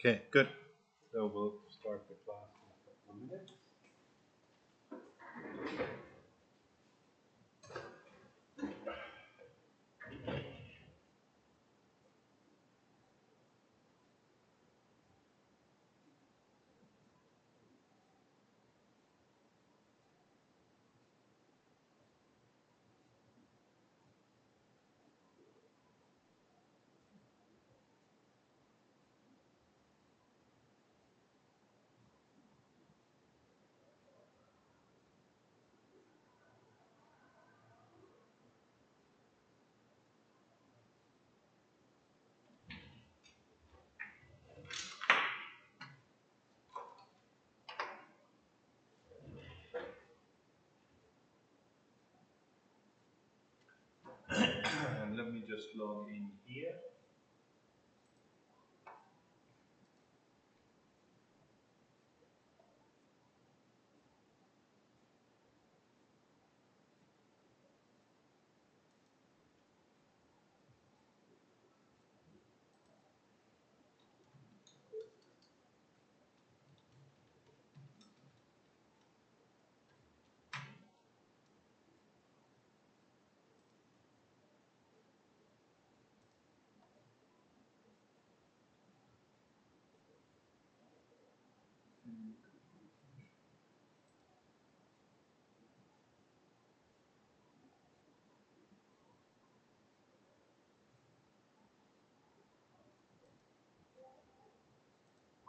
Okay, good. So we'll start the class in a couple of minutes. And let me just log in here.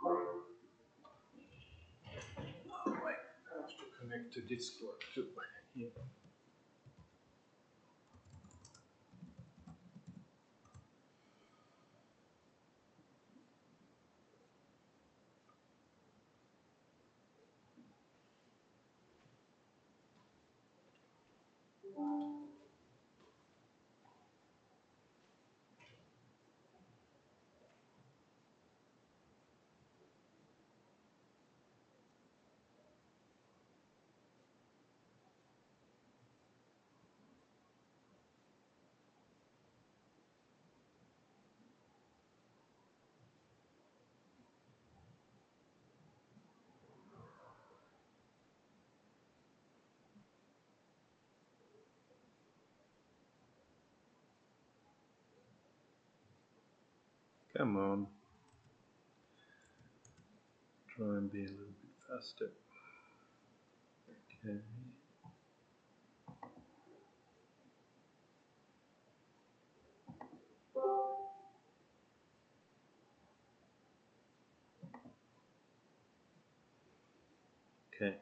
Oh, wait, I have to connect to Discord too. Yeah. Come on. Try and be a little bit faster. Okay. Okay. Okay.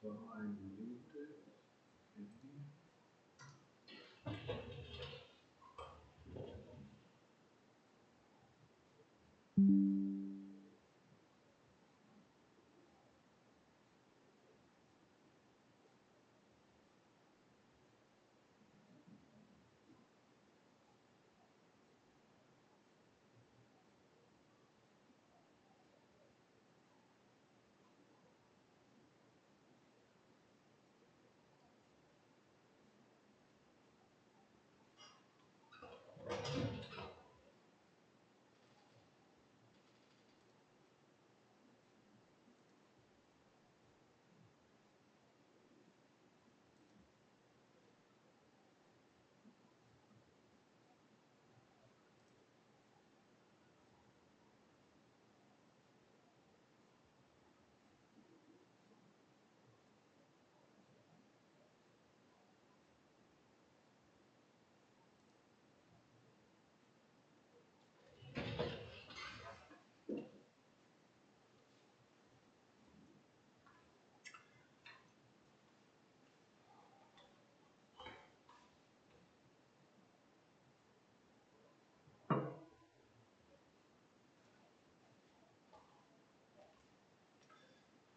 So I'm muted.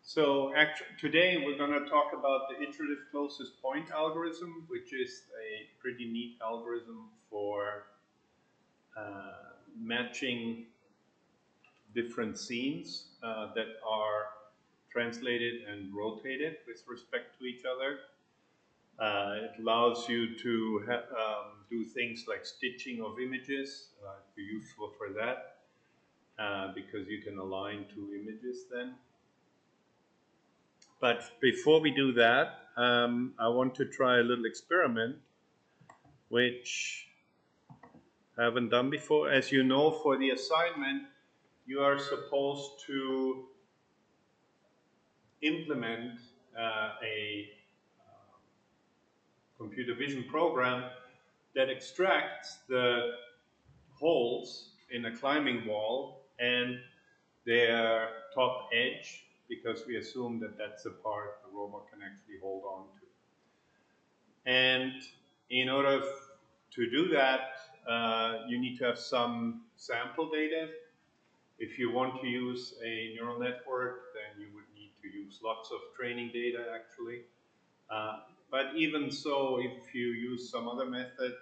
So today we're going to talk about the iterative closest point algorithm, which is a pretty neat algorithm for matching different scenes that are translated and rotated with respect to each other. It allows you to do things like stitching of images. It'd be useful for that because you can align two images then. But before we do that, I want to try a little experiment, which I haven't done before. As you know, for the assignment, you are supposed to implement a computer vision program that extracts the holes in a climbing wall and their top edge, because we assume that that's the part the robot can actually hold on to. And in order to do that, you need to have some sample data. If you want to use a neural network, then you would need to use lots of training data actually. But even so, if you use some other method,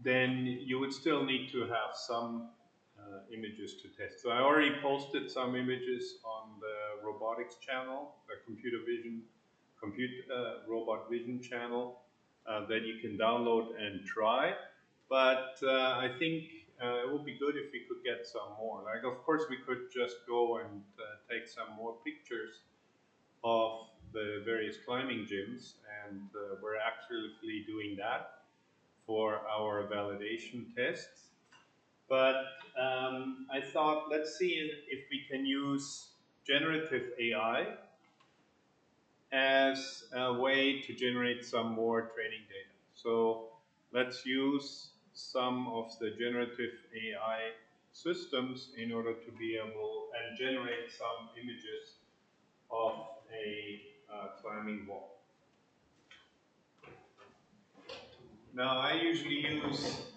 then you would still need to have some images to test. So I already posted some images on the robotics channel, the robot vision channel that you can download and try. But I think it would be good if we could get some more. Like, of course, we could just go and take some more pictures of the various climbing gyms, and we're actually doing that for our validation tests. But I thought, let's see if we can use generative AI as a way to generate some more training data. So let's use some of the generative AI systems in order to be able and generate some images of a climbing wall. Now I usually use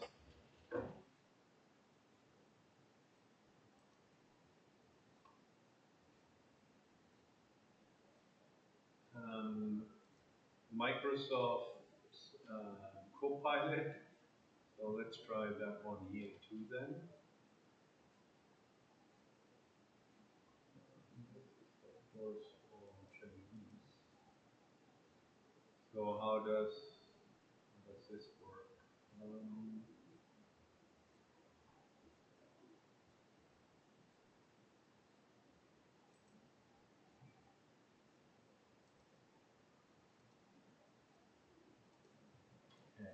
Microsoft Copilot. So let's try that one here too then. Of course, all Chinese. So how does this work? Okay.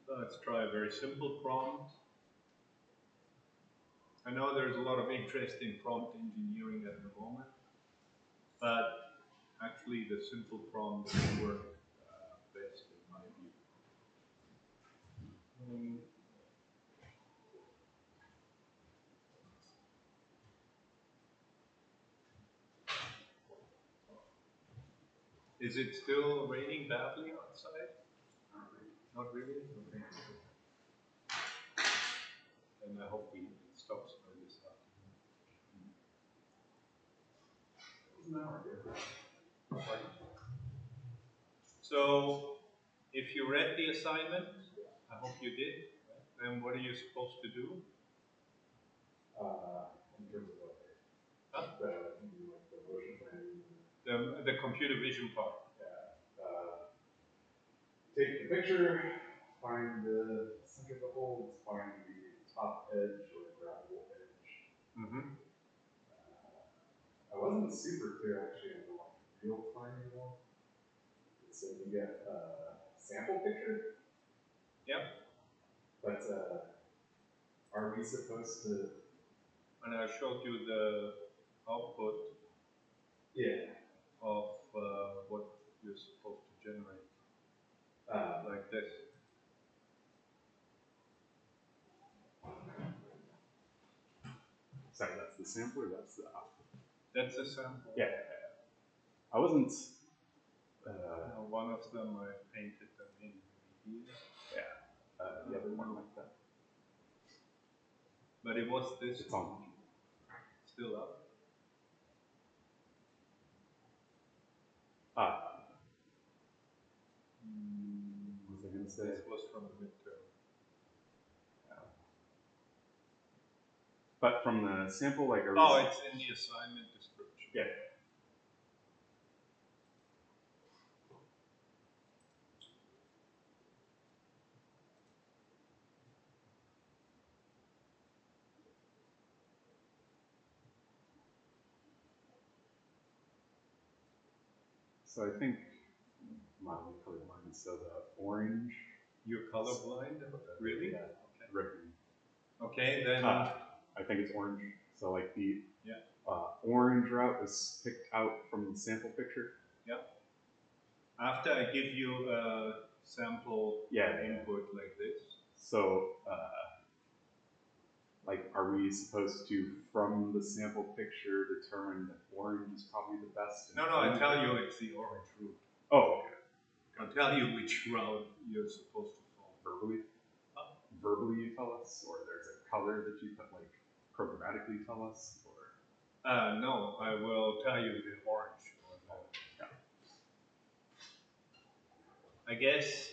So let's try a very simple prompt. I know there's a lot of interest in prompt engineering at the moment, but actually the simple prompts work best in my view. Is it still raining badly outside? Not really? Okay. And I hope it stops by this afternoon. So, if you read the assignment, I hope you did, then what are you supposed to do? In terms of what? Huh? The computer vision part. Yeah. Take the picture, find the center of the hole, find the top edge or grabbable edge. Mm-hmm. I wasn't super clear actually on the real climbing wall. So you get a sample picture. Yep. But are we supposed to? And I showed you the output. Yeah. Of what you're supposed to generate. the sample or that's the output? That's a sample. Yeah. I wasn't. One of them I painted them in here. The other one like that. But it was this. It's on. Still up. What was I gonna say? This was from the midterm. But from the sample, like, Oh, it's in the assignment description. Yeah. So I think mildly colorblind. So the orange. You're colorblind? Really? Yeah. Okay. Written. Okay, then. I think it's orange. So like the orange route was picked out from the sample picture. Yeah. After I give you a sample input like this. So like, are we supposed to, from the sample picture, determine that orange is probably the best? No, I tell you it's the orange route. Oh, okay. I'll tell you which route you're supposed to follow. Verbally? Verbally you tell us? Or there's a color that you could, like, programmatically tell us? Or no, I will tell you the orange. I guess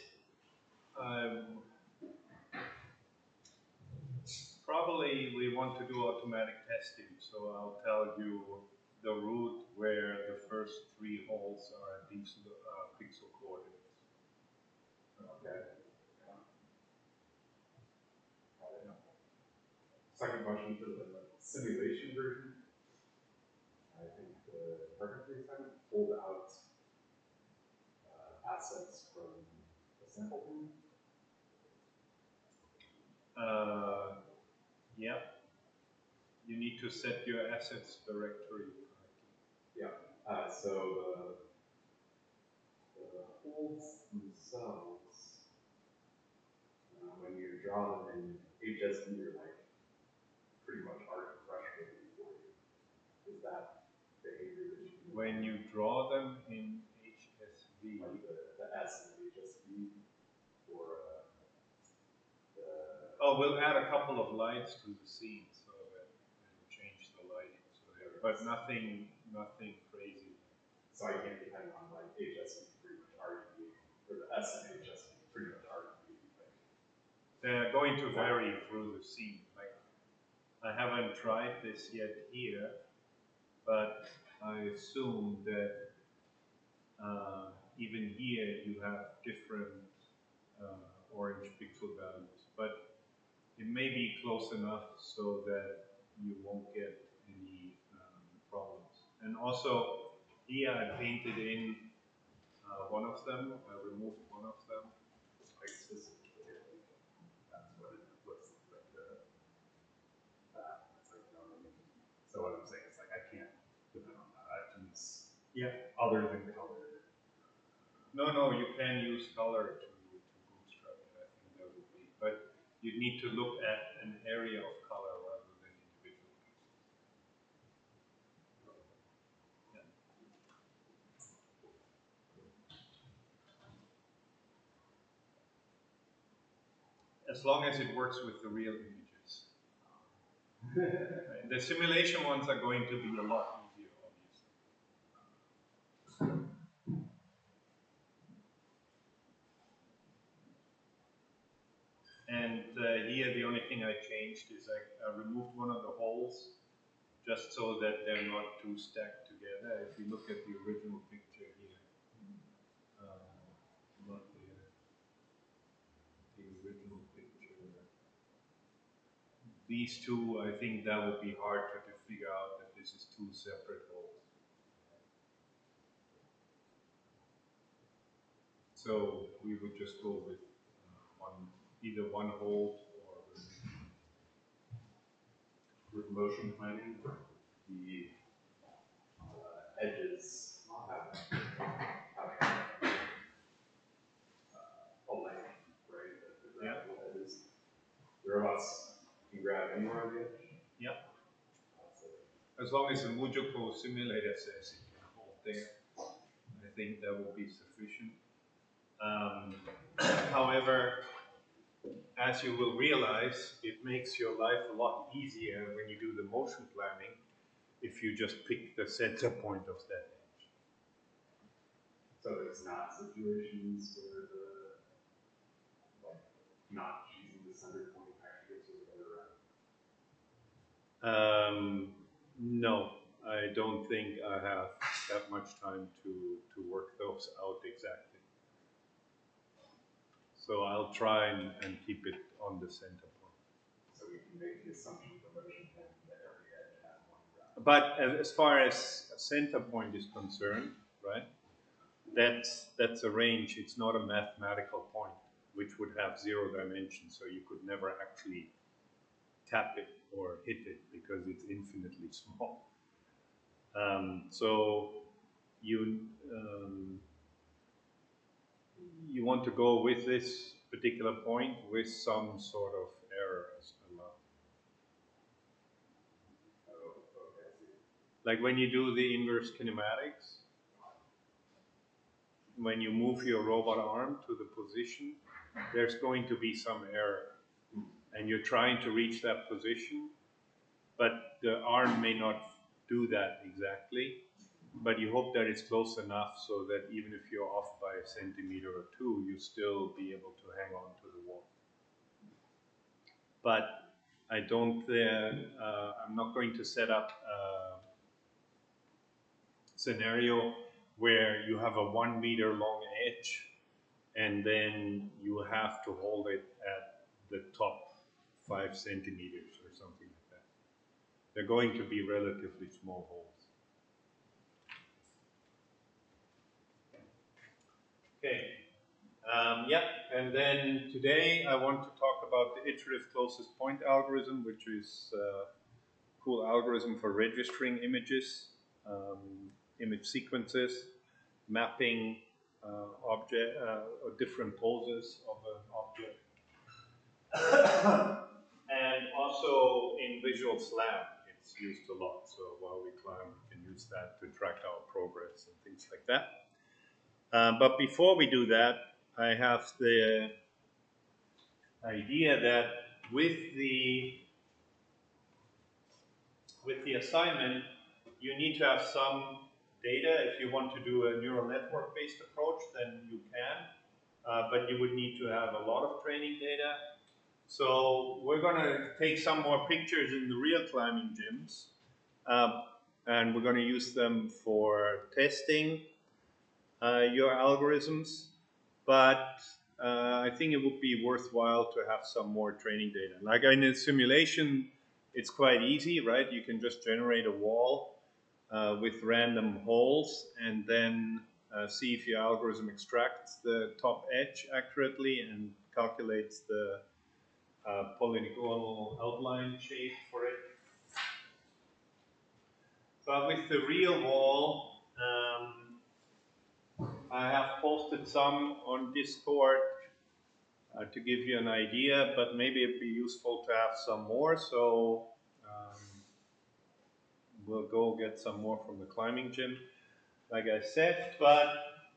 probably we want to do automatic testing, so I'll tell you the route where the first 3 holes are at these pixel coordinates. Okay. Second question for the simulation version. I think the perfectly assignment pulled out assets from the sample room. Yeah. You need to set your assets directory correctly. Yeah. So the holes themselves, when you draw them in HSV, are like pretty much art frustrating for you. Is that behavior that you do? When you draw them in HSV, like the S in HSV, or we'll add a couple of lights to the scene so that it'll change the lighting. So but nothing crazy. So I can't depend on like HSV pretty much RGB, or the S in HSV pretty much RGB. They're going to vary through the scene. Like, I haven't tried this yet here, but I assume that even here you have different orange pixel values, but it may be close enough so that you won't get any problems. And also, here I painted in one of them, I removed one of them. Like specifically, that's what it looks like. It's like, so what I'm saying is, like, I can't depend on that. I have to use other than color. No, you can use color to bootstrap it. I think that would be, but you need to look at an area of color rather than individual pixels. Yeah. As long as it works with the real images. The simulation ones are going to be a lot easier, obviously. And here the only thing I changed is I removed one of the holes just so that they're not too stacked together. If you look at the original picture here, not the original picture. These two, I think that would be hard to figure out that this is 2 separate holes. So we would just go with either one hole or with motion planning, the edges have a length, right? The edges. The robots can grab anywhere on the edge. Yep. as long as the Mujoko simulator says it can hold there, I think that will be sufficient. However, as you will realize, it makes your life a lot easier when you do the motion planning if you just pick the center point of that edge. So there's not situations where not choosing the center point actually gives you a better route? No, I don't think I have that much time to work those out exactly. So I'll try and keep it on the center point. So we can make the assumption for motion planning that every edge has one route. But as far as a center point is concerned, right, that's a range. It's not a mathematical point, which would have 0 dimensions, so you could never actually tap it or hit it because it's infinitely small. So you want to go with this particular point with some sort of error as allowed. Oh, okay, I see. Like when you do the inverse kinematics, when you move your robot arm to the position, there's going to be some error. And you're trying to reach that position, but the arm may not do that exactly. But you hope that it's close enough so that even if you're off by a centimeter or 2, you still be able to hang on to the wall. But I don't, I'm not going to set up a scenario where you have a 1 meter long edge and then you have to hold it at the top 5 centimeters or something like that. They're going to be relatively small holes. Okay. Yeah, and then today I want to talk about the iterative closest point algorithm, which is a cool algorithm for registering images, image sequences, mapping object or different poses of an object, and also in Visual Slam it's used a lot. So while we climb, we can use that to track our progress and things like that. But before we do that, I have the idea that with the assignment, you need to have some data. If you want to do a neural network based approach, then you can, but you would need to have a lot of training data. So we're going to take some more pictures in the real climbing gyms, and we're going to use them for testing your algorithms. But I think it would be worthwhile to have some more training data. Like in a simulation, it's quite easy, right? You can just generate a wall with random holes and then see if your algorithm extracts the top edge accurately and calculates the polygonal outline shape for it. But with the real wall, I have posted some on Discord to give you an idea, but maybe it'd be useful to have some more. So we'll go get some more from the climbing gym, like I said. But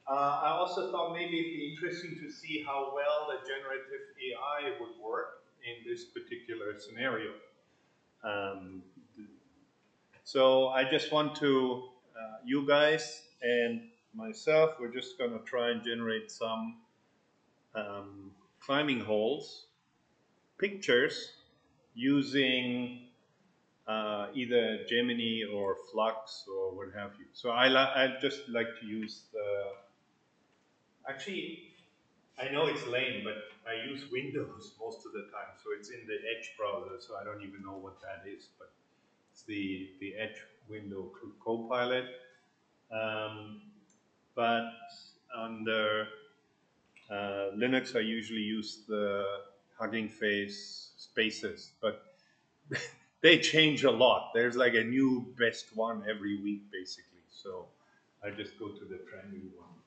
I also thought maybe it'd be interesting to see how well the generative AI would work in this particular scenario. So I just want to, you guys and myself, we're just going to try and generate some climbing holes, pictures, using either Gemini or Flux or what have you. So I just like to use the, actually, I know it's lame, but I use Windows most of the time. So it's in the Edge browser, so I don't even know what that is, but it's the Edge window Copilot. But under Linux, I usually use the Hugging Face Spaces, but they change a lot. There's like a new best one every week, basically. So I just go to the trendy one.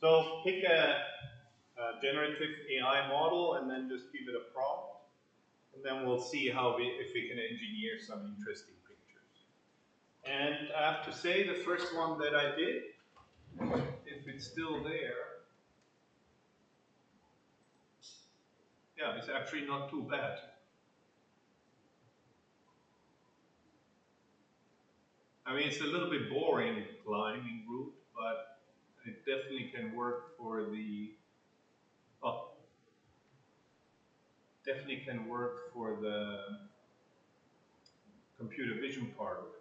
So pick a generative AI model and then just give it a prompt. And then we'll see how if we can engineer some interesting pictures. And I have to say, the first one that I did, if it's still there, yeah, it's actually not too bad. I mean, it's a little bit boring climbing route, but it definitely can work for the, oh, definitely can work for the computer vision part of it.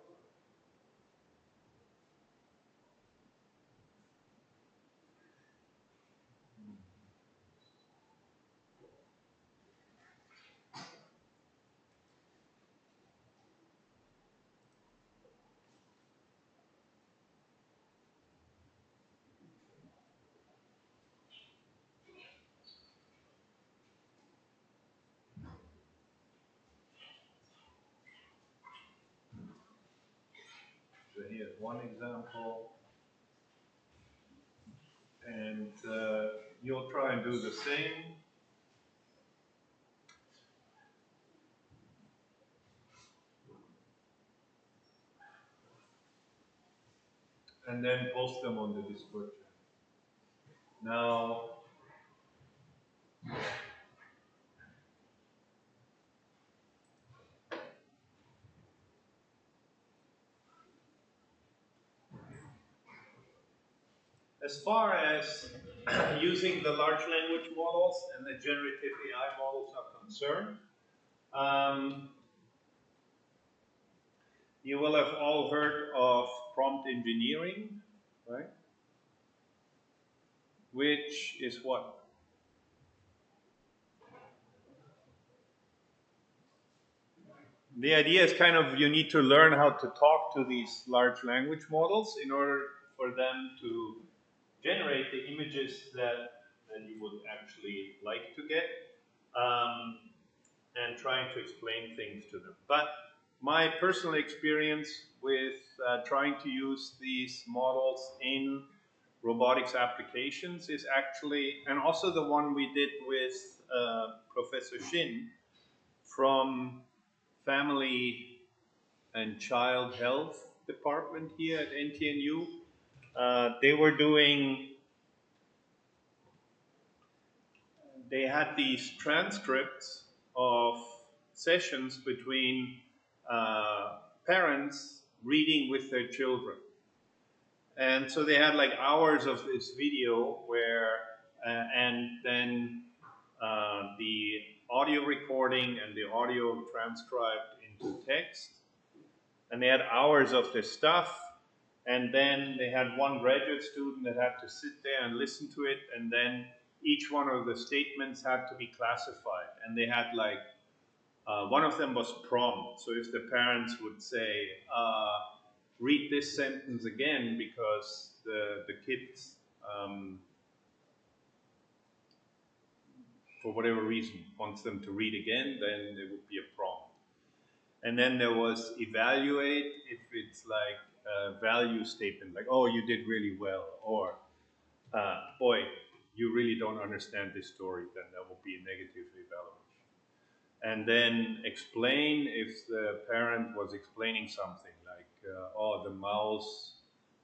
So here's one example, and you'll try and do the same. And then post them on the Discord channel. Now, as far as using the large language models and the generative AI models are concerned, you will have all heard of prompt engineering, right? Which is what? The idea is kind of you need to learn how to talk to these large language models in order for them to generate the images that you would actually like to get, and trying to explain things to them. But my personal experience with trying to use these models in robotics applications is actually, and also the one we did with Professor Shin from Family and Child Health Department here at NTNU. They were doing, they had these transcripts of sessions between parents reading with their children. And so they had like hours of this video where, and then the audio recording and the audio transcribed into text. And they had hours of this stuff. And then they had one graduate student that had to sit there and listen to it. And then each one of the statements had to be classified. And they had like, one of them was prompt. So if the parents would say, read this sentence again because the kids, for whatever reason, wants them to read again, then there would be a prompt. And then there was evaluate, if it's like a value statement, like, oh, you did really well, or boy, you really don't understand this story, then that will be a negative evaluation. And then explain, if the parent was explaining something like, oh, the mouse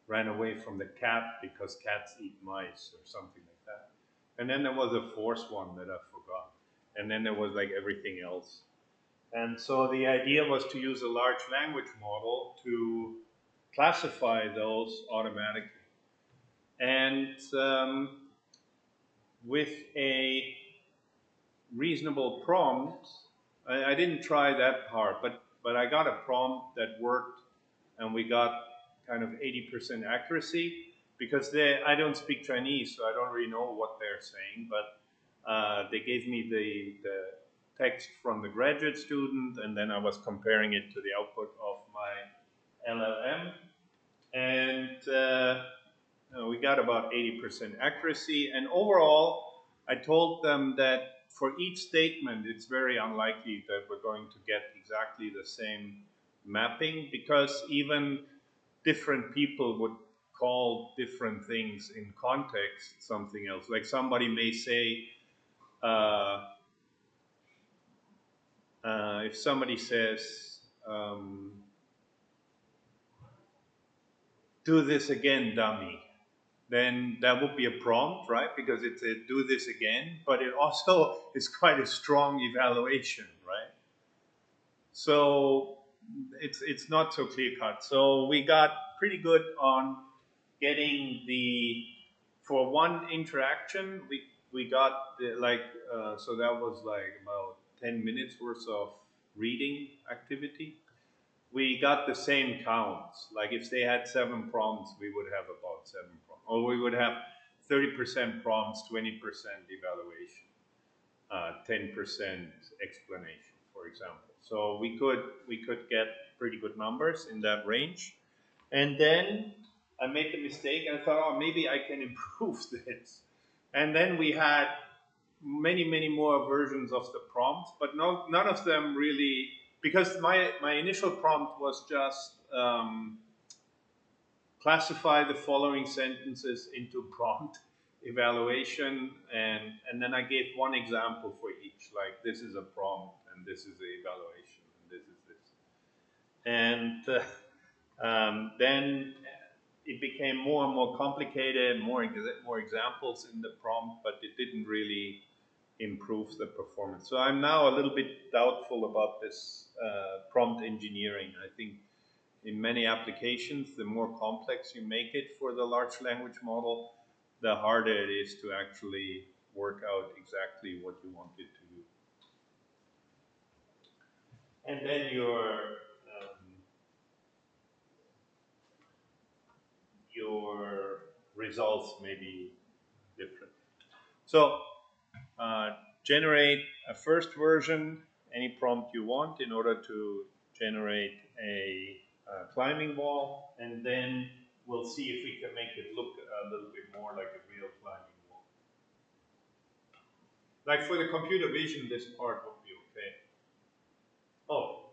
ran away from the cat because cats eat mice or something like that. And then there was a fourth one that I forgot. And then there was like everything else. And so the idea was to use a large language model to classify those automatically. And with a reasonable prompt, I didn't try that hard, but I got a prompt that worked, and we got kind of 80% accuracy, because I don't speak Chinese, so I don't really know what they're saying, but they gave me the text from the graduate student, and then I was comparing it to the output of my LLM, and we got about 80% accuracy. And overall, I told them that for each statement, it's very unlikely that we're going to get exactly the same mapping, because even different people would call different things in context something else. Like somebody may say, if somebody says, do this again, dummy, then that would be a prompt, right? Because it's a do this again, but it also is quite a strong evaluation, right? So it's not so clear cut. So we got pretty good on getting the, for one interaction, we got the, like, so that was like about 10 minutes worth of reading activity. We got the same counts. Like if they had 7 prompts, we would have about 7 prompts, or we would have 30% prompts, 20% evaluation, 10% explanation, for example. So we could get pretty good numbers in that range. And then I made the mistake and I thought, oh, maybe I can improve this. And then we had many more versions of the prompts, but none of them really, because my initial prompt was just classify the following sentences into prompt evaluation, and then I gave one example for each, like this is a prompt and this is the evaluation and this is this. And then it became more and more complicated, more examples in the prompt, but it didn't really improve the performance. So I'm now a little bit doubtful about this prompt engineering. I think in many applications, the more complex you make it for the large language model, the harder it is to actually work out exactly what you want it to do. And then your results may be different. So generate a first version, any prompt you want, in order to generate a climbing wall, and then we'll see if we can make it look a little bit more like a real climbing wall. Like for the computer vision, this part would be okay. Oh,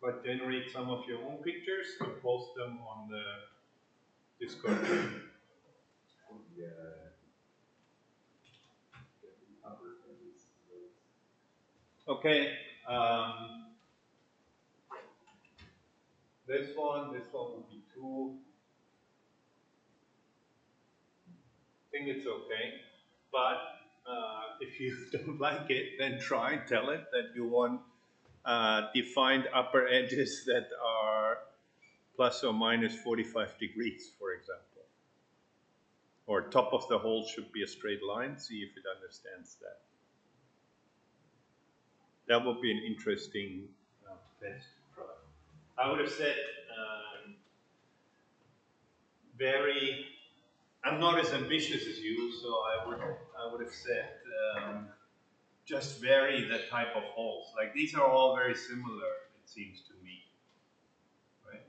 but generate some of your own pictures and post them on the Discord. Yeah. Okay. This one would be 2. I think it's okay. But if you don't like it, then try and tell it that you want defined upper edges that are plus or minus 45 degrees, for example. Or top of the hole should be a straight line. See if it understands that. That would be an interesting test to try. I would have said I'm not as ambitious as you, so I would have said just vary the type of holes. Like these are all very similar, it seems to me, right?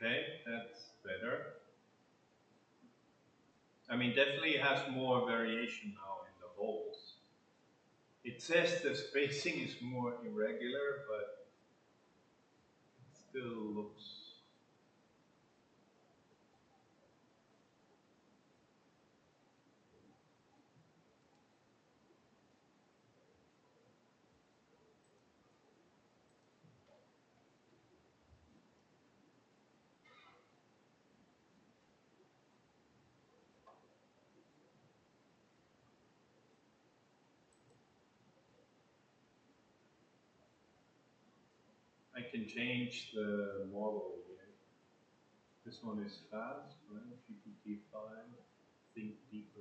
Okay, that's better. I mean, definitely has more variation now in the holes. It says the spacing is more irregular, but it still looks. I can change the model again. This one is fast, right? GPT-5, think deeper.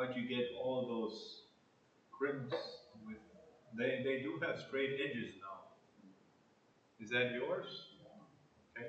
how'd you get all those crimps with, they do have straight edges now. Is that yours? Okay.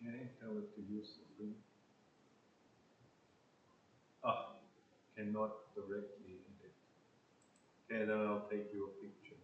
Okay, tell it to use the screen. Ah, cannot directly edit. Okay, then I'll take your picture.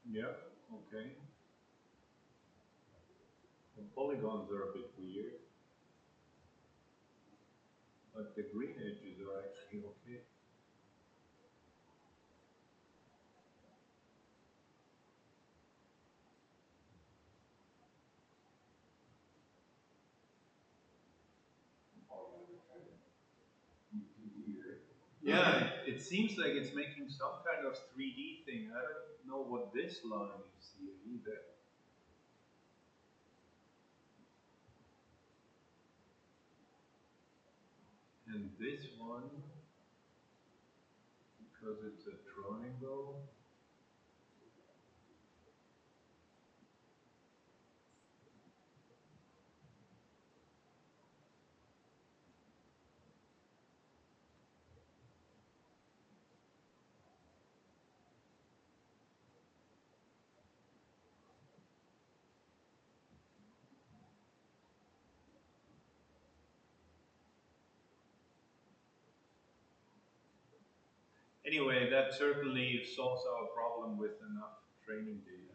Yeah, okay. The polygons are a bit weird, but the green edges are actually okay. Yeah, it seems like it's making some kind of 3D thing. I don't know what this line is here either. And this one, because it's a triangle. Anyway, that certainly solves our problem with enough training data,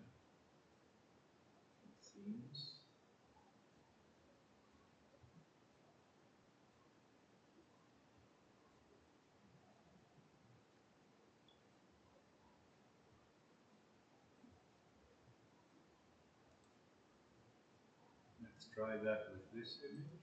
it seems. Let's try that with this image.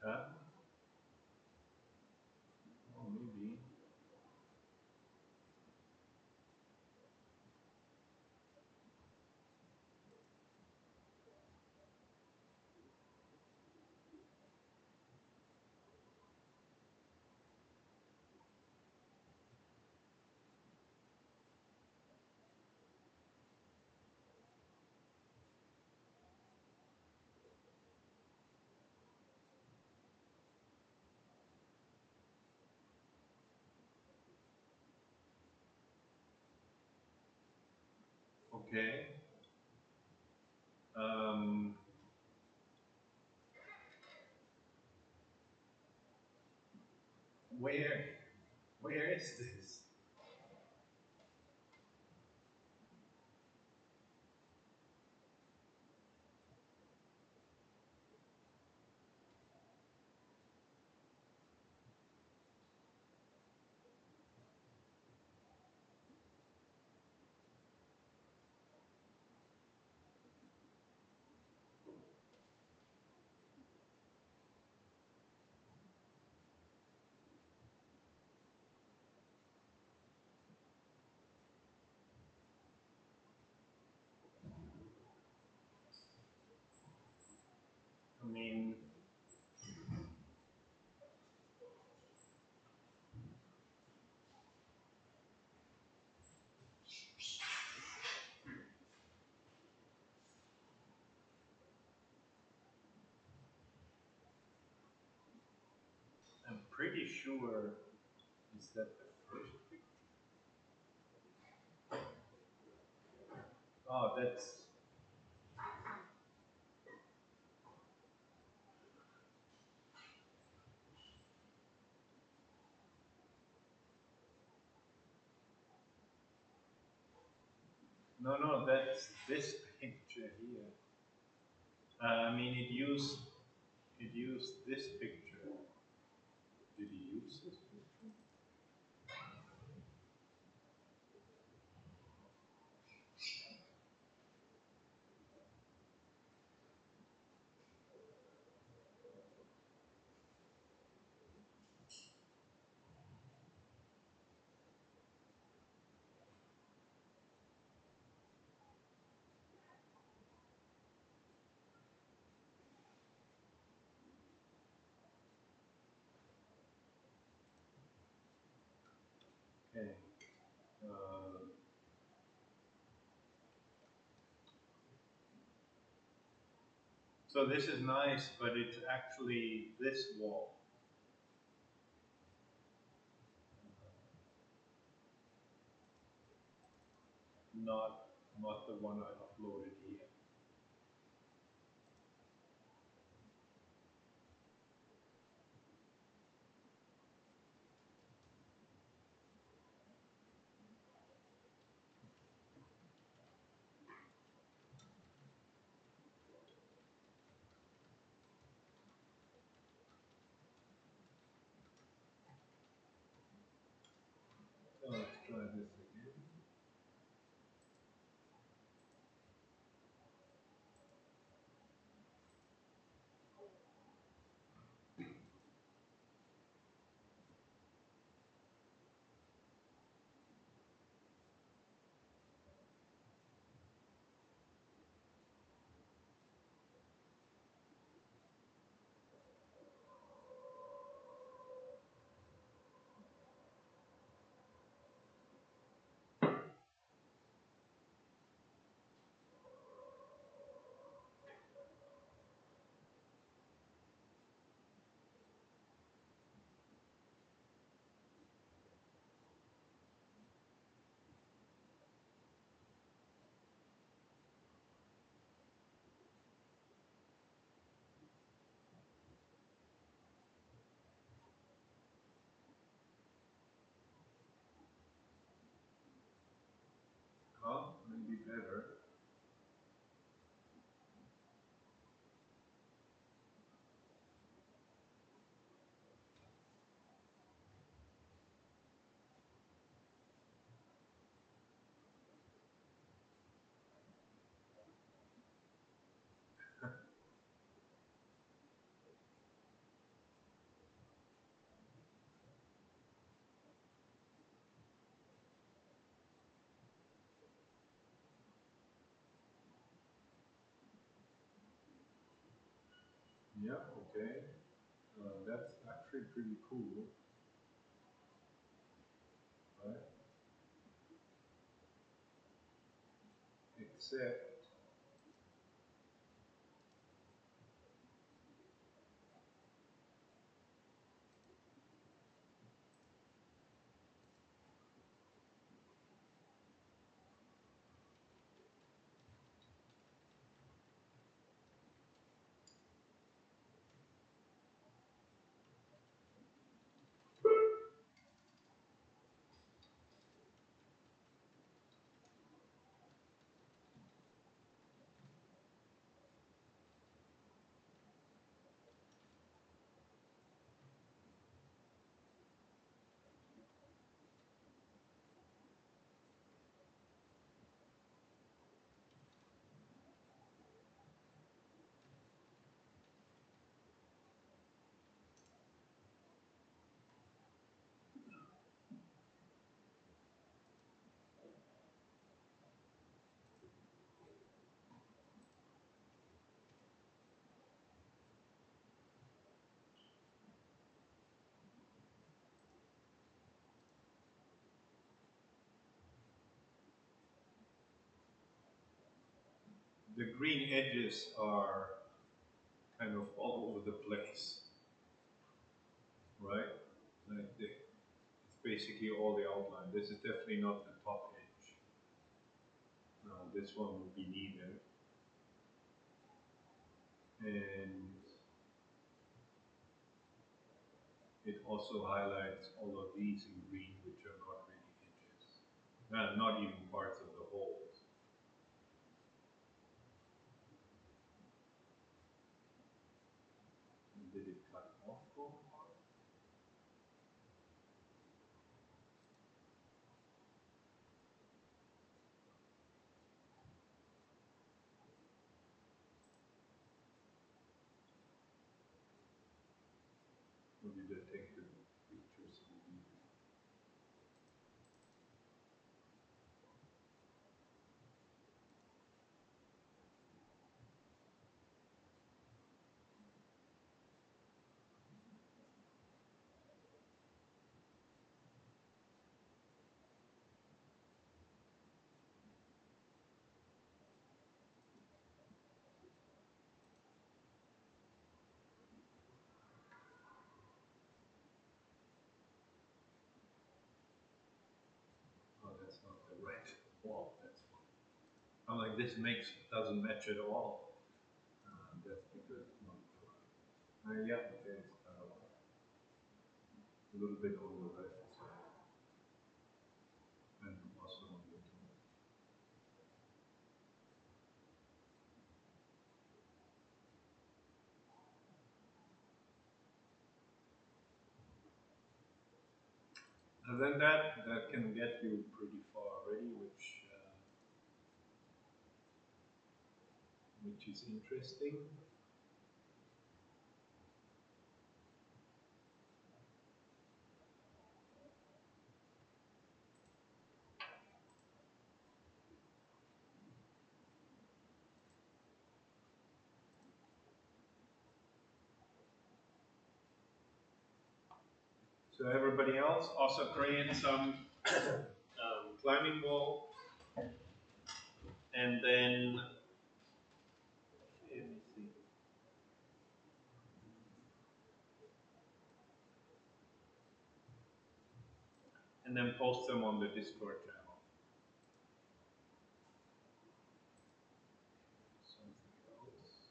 Huh? Oh, maybe. Okay. Um, where, where is this? I mean, I'm pretty sure is that the first picture. Oh, that's no, that's this picture here. I mean, it used this picture. Did he use this picture? Okay. Uh, so this is nice, but it's actually this wall, not not the one I uploaded here. So let's try this again. Oh, maybe better. Yeah, okay. That's actually pretty cool, right? Except the green edges are kind of all over the place, right? Like it's basically all the outline. This is definitely not the top edge. Now this one would be neither. And it also highlights all of these in green, which are not really edges. Not even parts of the holes. Did it cut off going on? Or did it take the pictures of the video? Oh, that's not the right wall. That's why. I'm like, this doesn't match at all. That's because it's not right. Yeah, okay, it's a little bit on the left side, and also on the top. And then that can get you pretty far already, which is interesting. So everybody else also create some climbing wall, and then let me see, and then post them on the Discord channel. Something else.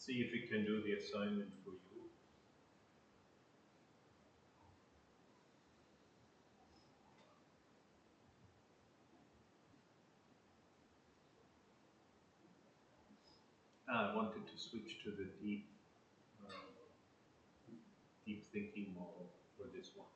see if we can do the assignment for you. I wanted to switch to the deep thinking model for this one.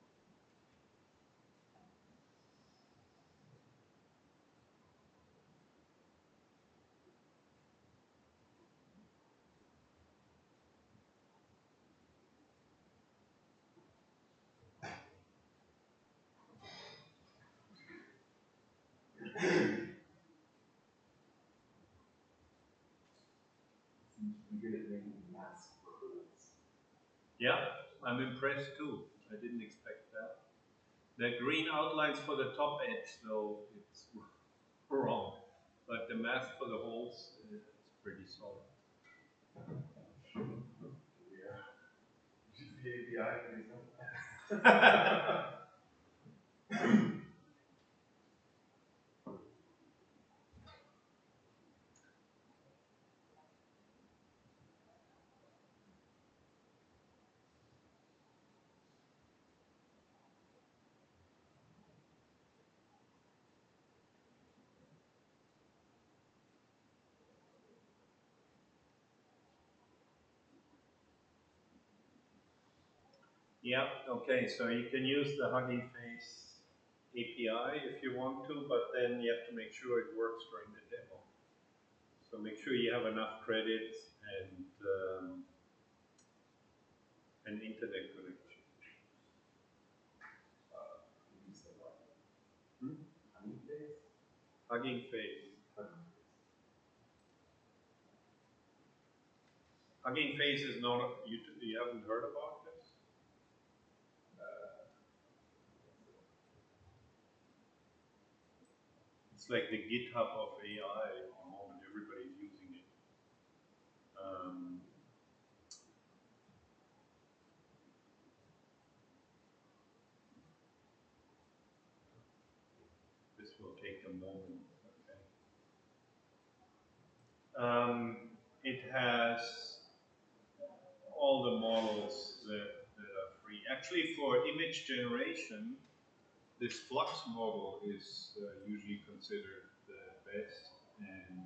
You're good at making mass curves. Yeah, I'm impressed too. I didn't expect that. The green outlines for the top edge, though, it's wrong. But the math for the holes is pretty solid. Yeah. Use the API for example. Yeah, okay, so you can use the Hugging Face API if you want to, but then you have to make sure it works during the demo. So make sure you have enough credits and an internet connection. Use the what? Hmm? Hugging Face? Hugging Face. Hugging Face is not, you haven't heard about this? It's like the GitHub of AI at the moment, everybody's using it. This will take a moment, okay. It has all the models that are free. Actually, for image generation, this Flux model is usually considered the best, and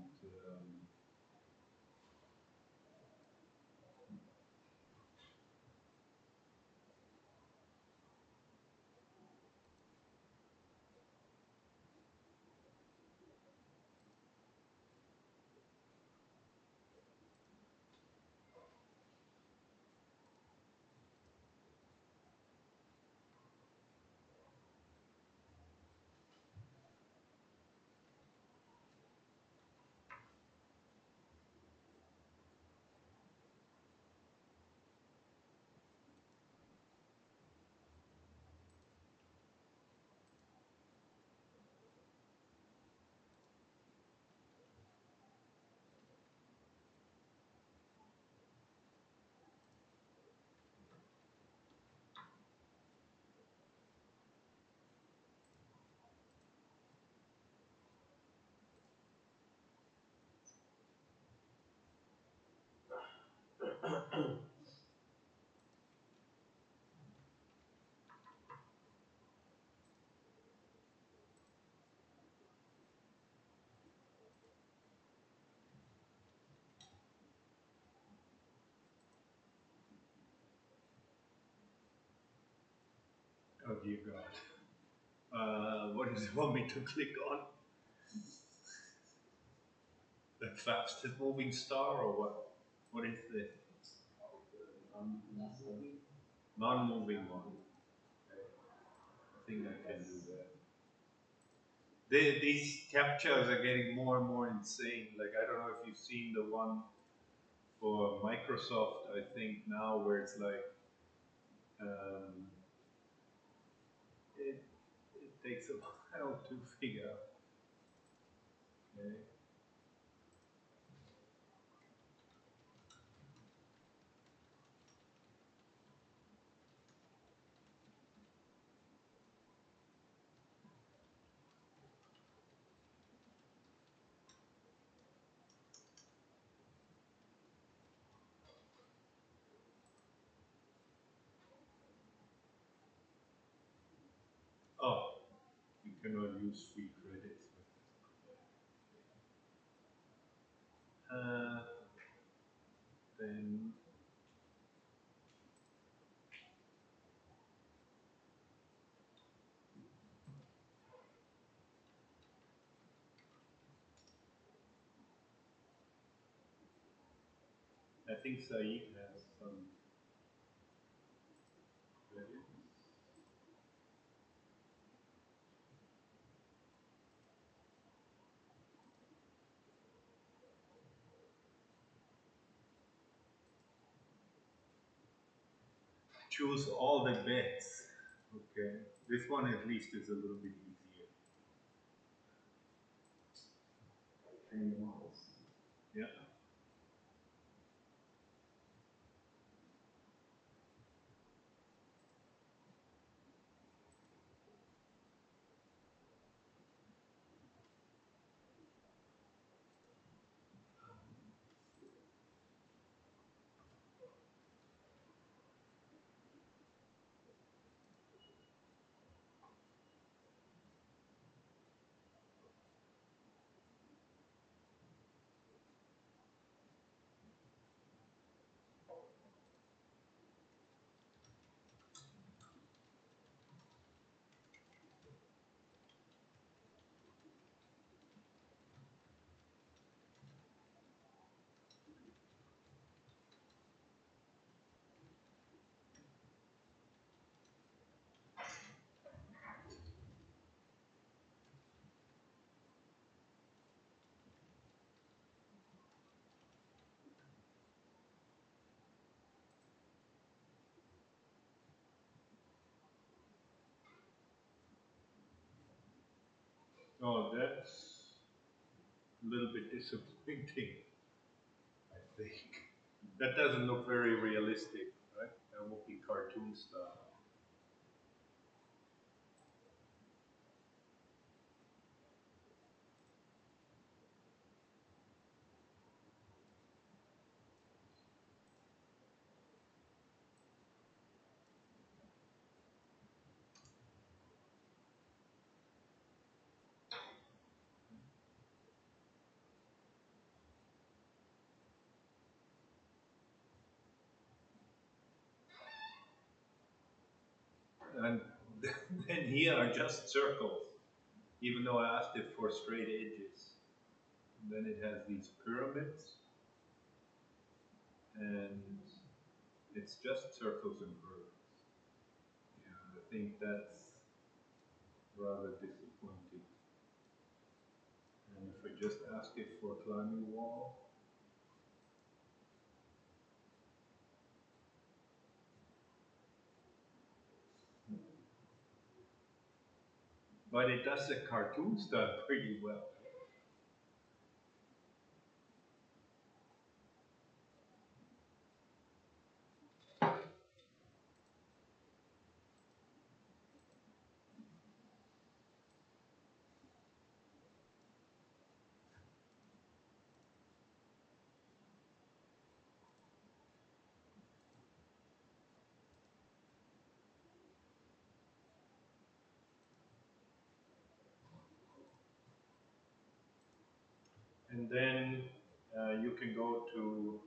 oh dear God. What does it want me to click on? The fastest moving star or what? What is this? Non-moving one. I think I can do that. These captchas are getting more and more insane. Like, I don't know if you've seen the one for Microsoft, I think now, where it's like, um, it takes a while to figure out. Okay. cannot use free credits. Uh, then I think Saeed has some credits. Choose all the bets. Okay, this one at least is a little bit easier. Train the models. Yeah. Oh, that's a little bit disappointing, I think. That doesn't look very realistic, right? That would be cartoon style. And then here are just circles, even though I asked it for straight edges. And then it has these pyramids, and it's just circles and curves. Yeah, I think that's rather disappointing. And if I just ask it for a climbing wall, but it does the cartoon stuff pretty well. And then you can go to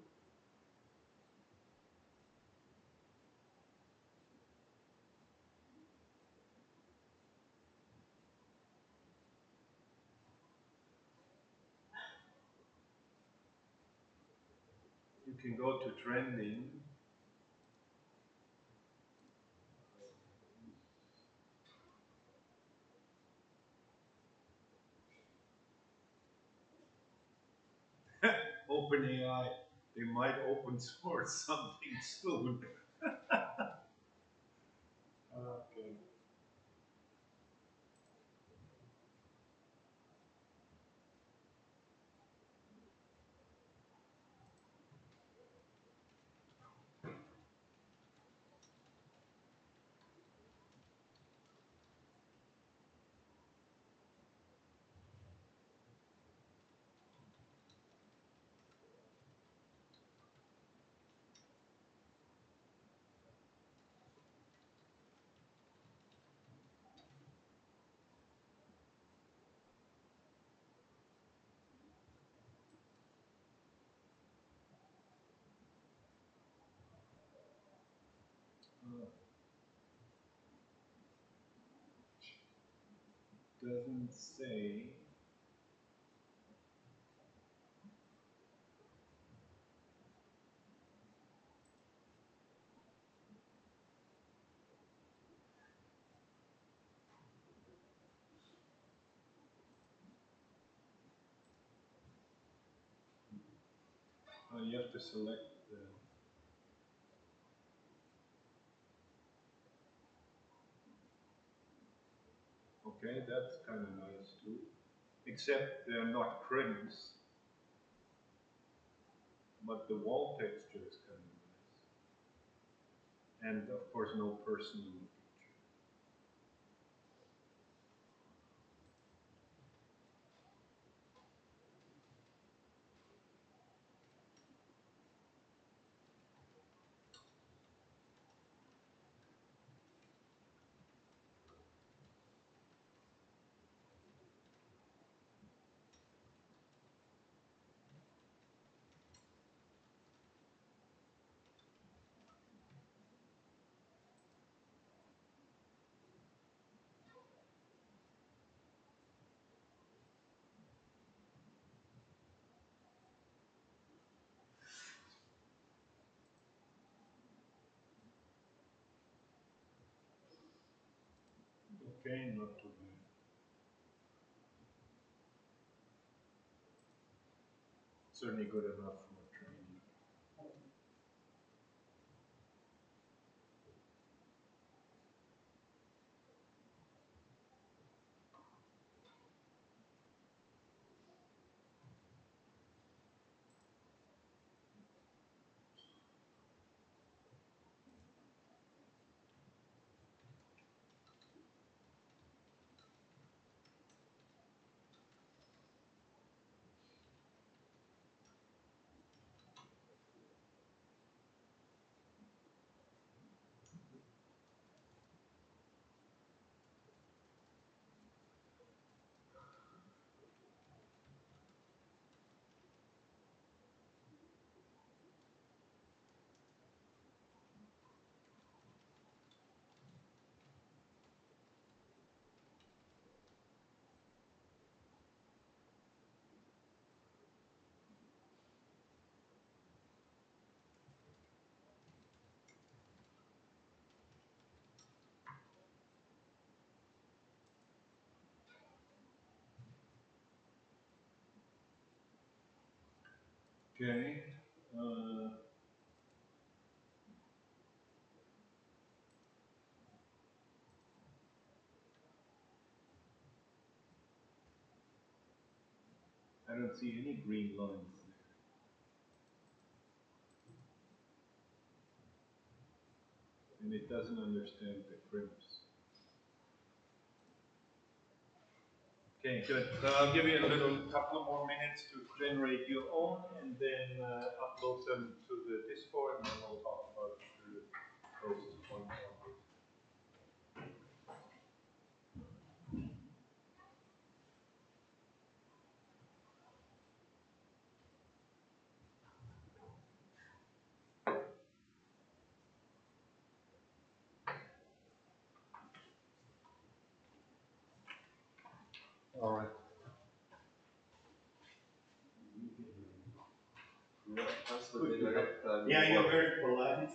trending. OpenAI, they might open source something soon. Okay. doesn't say. You have to select the. Okay, that's kind of nice too. Except they're not crimps, but the wall texture is kind of nice. And of course, no personal feature. Okay, not too bad. Certainly good enough for training. Okay. I don't see any green lines there. And it doesn't understand the crimps. Okay, good. So I'll give you a little couple of more minutes to generate your own and then upload them to the Discord and then we'll talk about the closest point. All right. Yeah, you're very polite.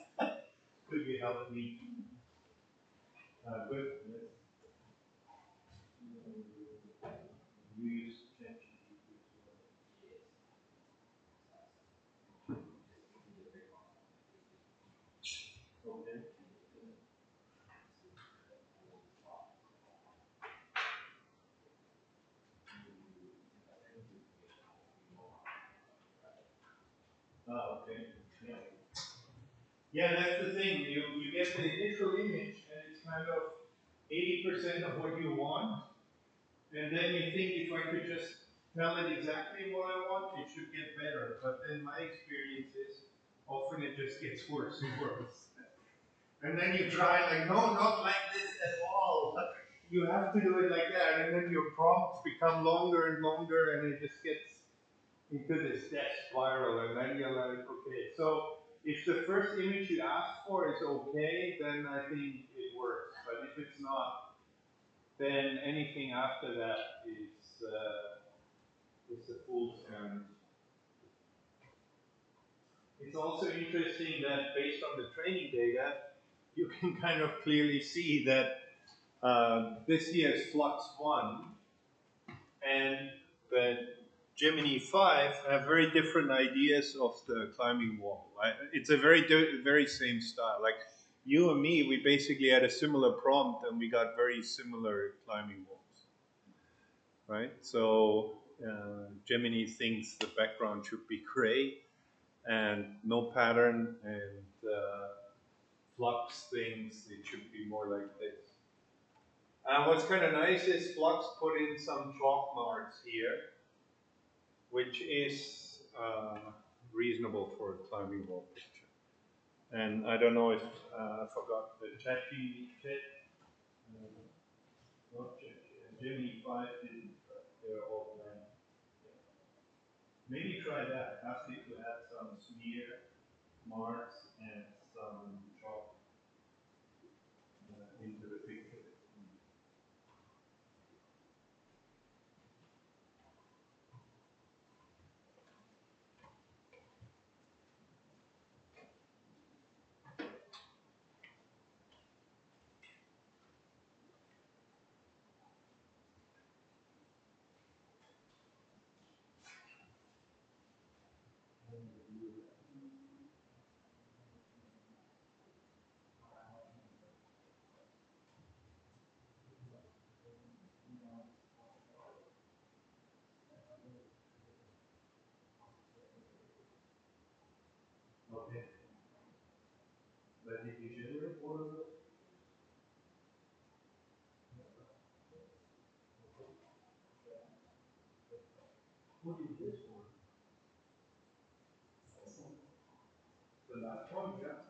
Could you help me? Good. You use ChatGPT as well. Okay. Okay. Yeah. Yeah, that's the thing. You get the initial image and it's kind of 80% of what you want. And then you think if I could just tell it exactly what I want, it should get better. But then my experience is often it just gets worse and worse. And then you try like, no, not like this at all. You have to do it like that. And then your prompts become longer and longer and it just gets into this death spiral. And then you're like, okay, so if the first image you ask for is okay, then I think it works. But if it's not, then anything after that is a fool's errand. It's also interesting that based on the training data, you can kind of clearly see that this year's Flux 1 and the Gemini 5 have very different ideas of the climbing wall. Right? It's a very same style. Like you and me, we basically had a similar prompt and we got very similar climbing walls. Right? So Gemini thinks the background should be gray and no pattern, and Flux thinks it should be more like this. And what's kind of nice is Flux put in some chalk marks here, which is reasonable for a climbing wall picture. And I don't know if I forgot the Gemini 5 didn't, but they're all planned. Maybe try that. Ask it to add some smear marks and some chalk into the picture. Okay. But did you generate all of those? Who did this one? The last one? Yeah.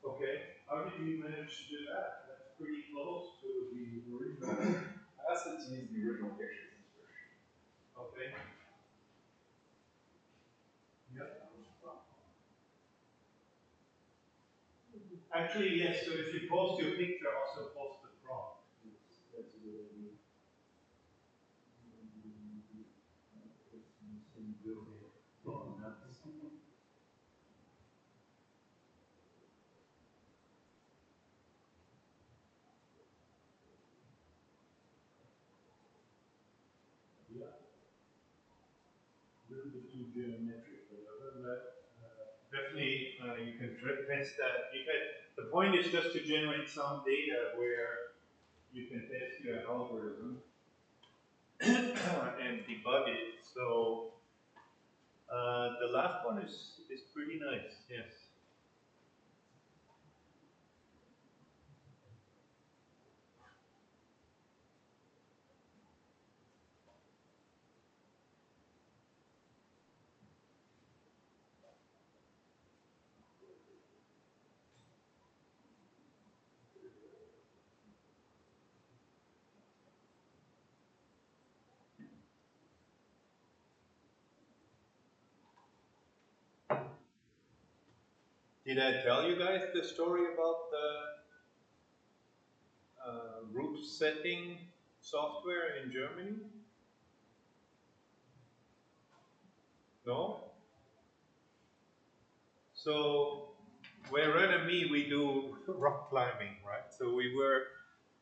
Okay. How did you manage to do that? That's pretty close to the original. I asked it to use the original pictures inspiration. Okay. Yep. Actually, yes. So if you post your picture, also post the prompt. That's a good idea. Yeah. A little bit too geometric, but other than that, definitely you can test that. The point is just to generate some data where you can test your algorithm and debug it. So the last one is pretty nice. Yes. Did I tell you guys the story about the route setting software in Germany? No? So, where Ren and me, we do rock climbing, right? So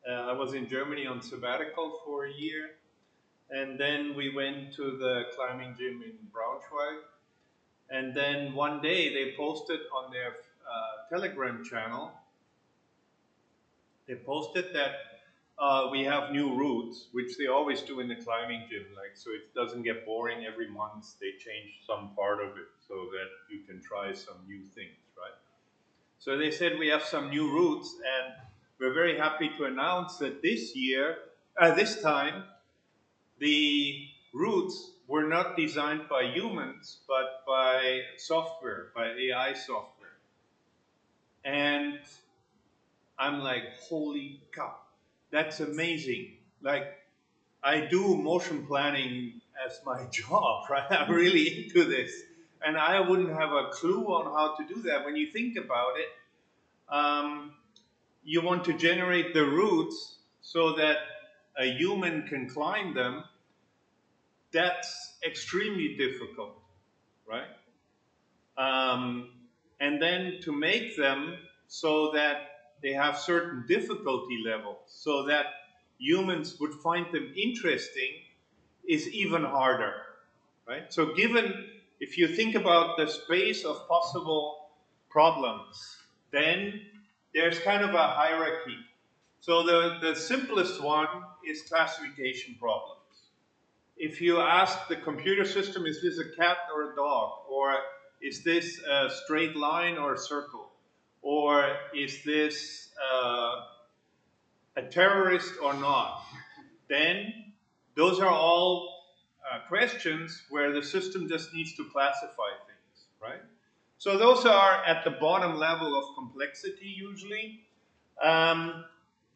I was in Germany on sabbatical for a year, and then we went to the climbing gym in Braunschweig. And then one day they posted on their Telegram channel, they posted that we have new routes, which they always do in the climbing gym, like so it doesn't get boring every month. They change some part of it so that you can try some new things, right? So they said we have some new routes, and we're very happy to announce that this time, the routes were not designed by humans, but by software, by AI software. And I'm like, holy cow, that's amazing. Like, I do motion planning as my job, right? I'm really into this. And I wouldn't have a clue on how to do that. When you think about it, you want to generate the routes so that a human can climb them, that's extremely difficult, right? And then to make them so that they have certain difficulty levels, so that humans would find them interesting, is even harder, right? So given, if you think about the space of possible problems, then there's kind of a hierarchy. So the simplest one is classification problems. If you ask the computer system, is this a cat or a dog? Or is this a straight line or a circle? Or is this a terrorist or not? Then those are all questions where the system just needs to classify things, right? So those are at the bottom level of complexity usually,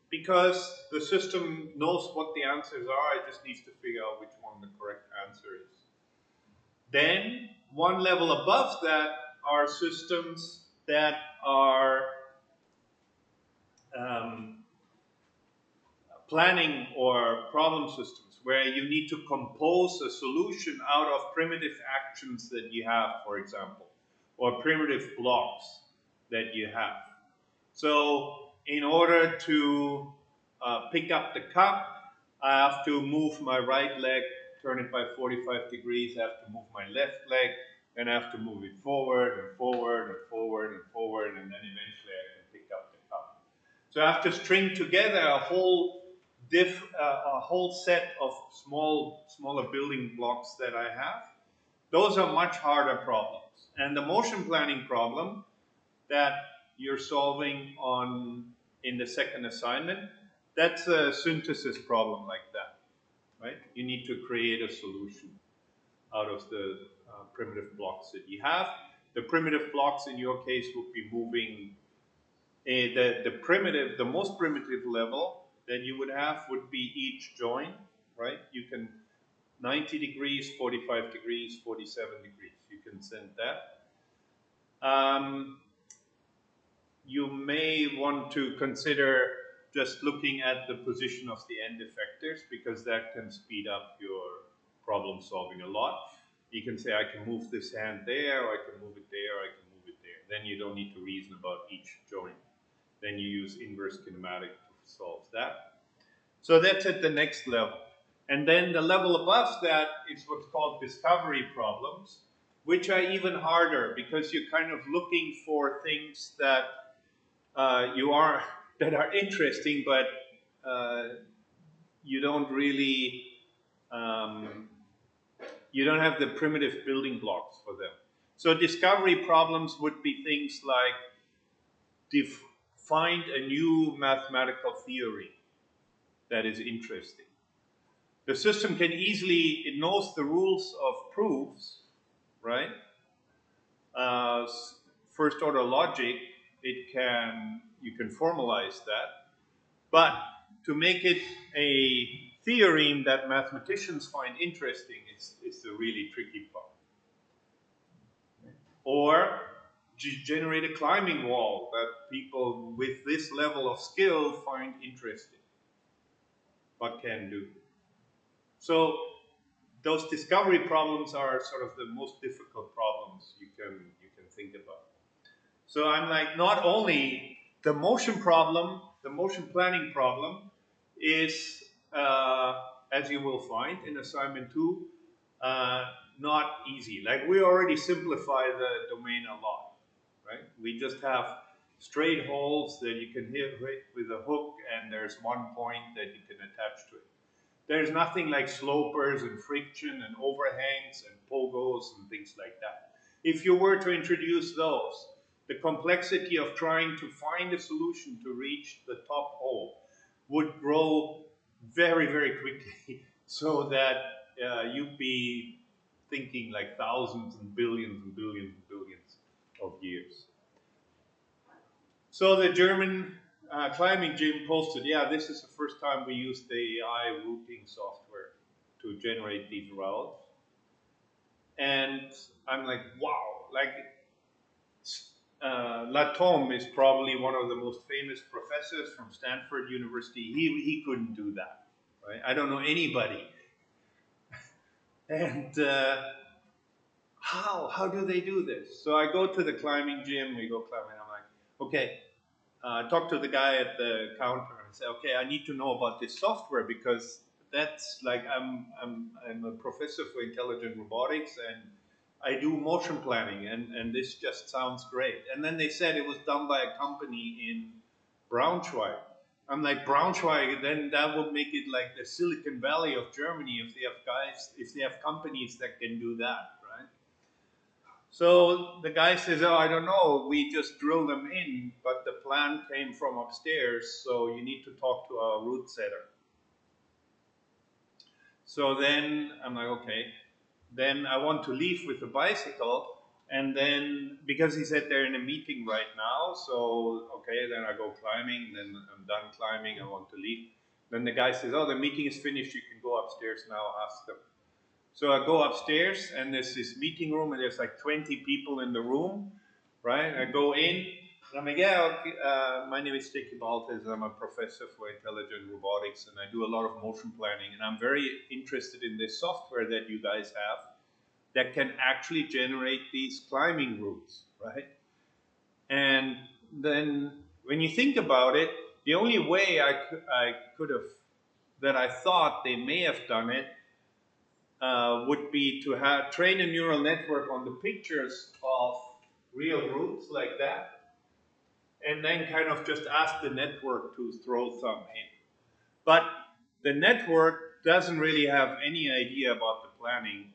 because the system knows what the answers are, it just needs to figure out which one the correct answer is. Then, one level above that are systems that are planning or problem systems, where you need to compose a solution out of primitive actions that you have, for example, or primitive blocks that you have. So in order to pick up the cup, I have to move my right leg, turn it by 45 degrees, I have to move my left leg, then I have to move it forward and forward and forward and forward, and then eventually I can pick up the cup. So I have to string together a whole set of smaller building blocks that I have. Those are much harder problems. And the motion planning problem that you're solving in the second assignment, that's a synthesis problem like that, right? You need to create a solution out of the primitive blocks that you have. The primitive blocks in your case would be moving the most primitive level that you would have would be each join, right? You can 90 degrees, 45 degrees, 47 degrees. You can send that. You may want to consider just looking at the position of the end effectors, because that can speed up your problem solving a lot. You can say, I can move this hand there, or I can move it there, or I can move it there. Then you don't need to reason about each joint. Then you use inverse kinematic to solve that. So that's at the next level. And then the level above that is what's called discovery problems, which are even harder, because you're kind of looking for things that that are interesting, but you don't really you don't have the primitive building blocks for them. So discovery problems would be things like find a new mathematical theory that is interesting. The system can easily, it knows the rules of proofs, right? First order logic, you can formalize that. But to make it a theorem that mathematicians find interesting is the really tricky part. Or generate a climbing wall that people with this level of skill find interesting, but can do. So those discovery problems are sort of the most difficult problems you can think about. So I'm like, not only the motion problem, the motion planning problem is, as you will find in assignment 2, not easy. Like, we already simplify the domain a lot, right? We just have straight holes that you can hit with a hook, and there's one point that you can attach to it. There's nothing like slopers and friction and overhangs and pogos and things like that. If you were to introduce those, the complexity of trying to find a solution to reach the top hole would grow very, very quickly, so that you'd be thinking like thousands and billions and billions and billions of years. So the German climbing gym posted, yeah, this is the first time we used the AI routing software to generate these routes. And I'm like, wow, like, Latomme is probably one of the most famous professors from Stanford University. He couldn't do that. right? I don't know anybody. And how do they do this? So I go to the climbing gym, we go climbing, I'm like, okay, talk to the guy at the counter and say, okay, I need to know about this software because that's like I'm a professor for intelligent robotics and I do motion planning and this just sounds great. And then they said it was done by a company in Braunschweig. I'm like, Braunschweig, then that would make it like the Silicon Valley of Germany if they have guys, if they have companies that can do that, right? So the guy says, oh, I don't know, we just drill them in, but the plan came from upstairs, so you need to talk to our route setter. So then I'm like, okay. Then I want to leave with the bicycle, and then, because he said they're in a meeting right now, so, okay, then I go climbing, then I'm done climbing, I want to leave. Then the guy says, oh, the meeting is finished, you can go upstairs now, ask them. So I go upstairs and there's this meeting room and there's like 20 people in the room, right? I go in and I'm like, yeah, okay, my name is Sticky Baltes. I'm a professor for intelligent robotics and I do a lot of motion planning. And I'm very interested in this software that you guys have that can actually generate these climbing routes, right? And then when you think about it, the only way I could have, that I thought they may have done it, would be to train a neural network on the pictures of real routes like that, and then kind of just ask the network to throw some in. But the network doesn't really have any idea about the planning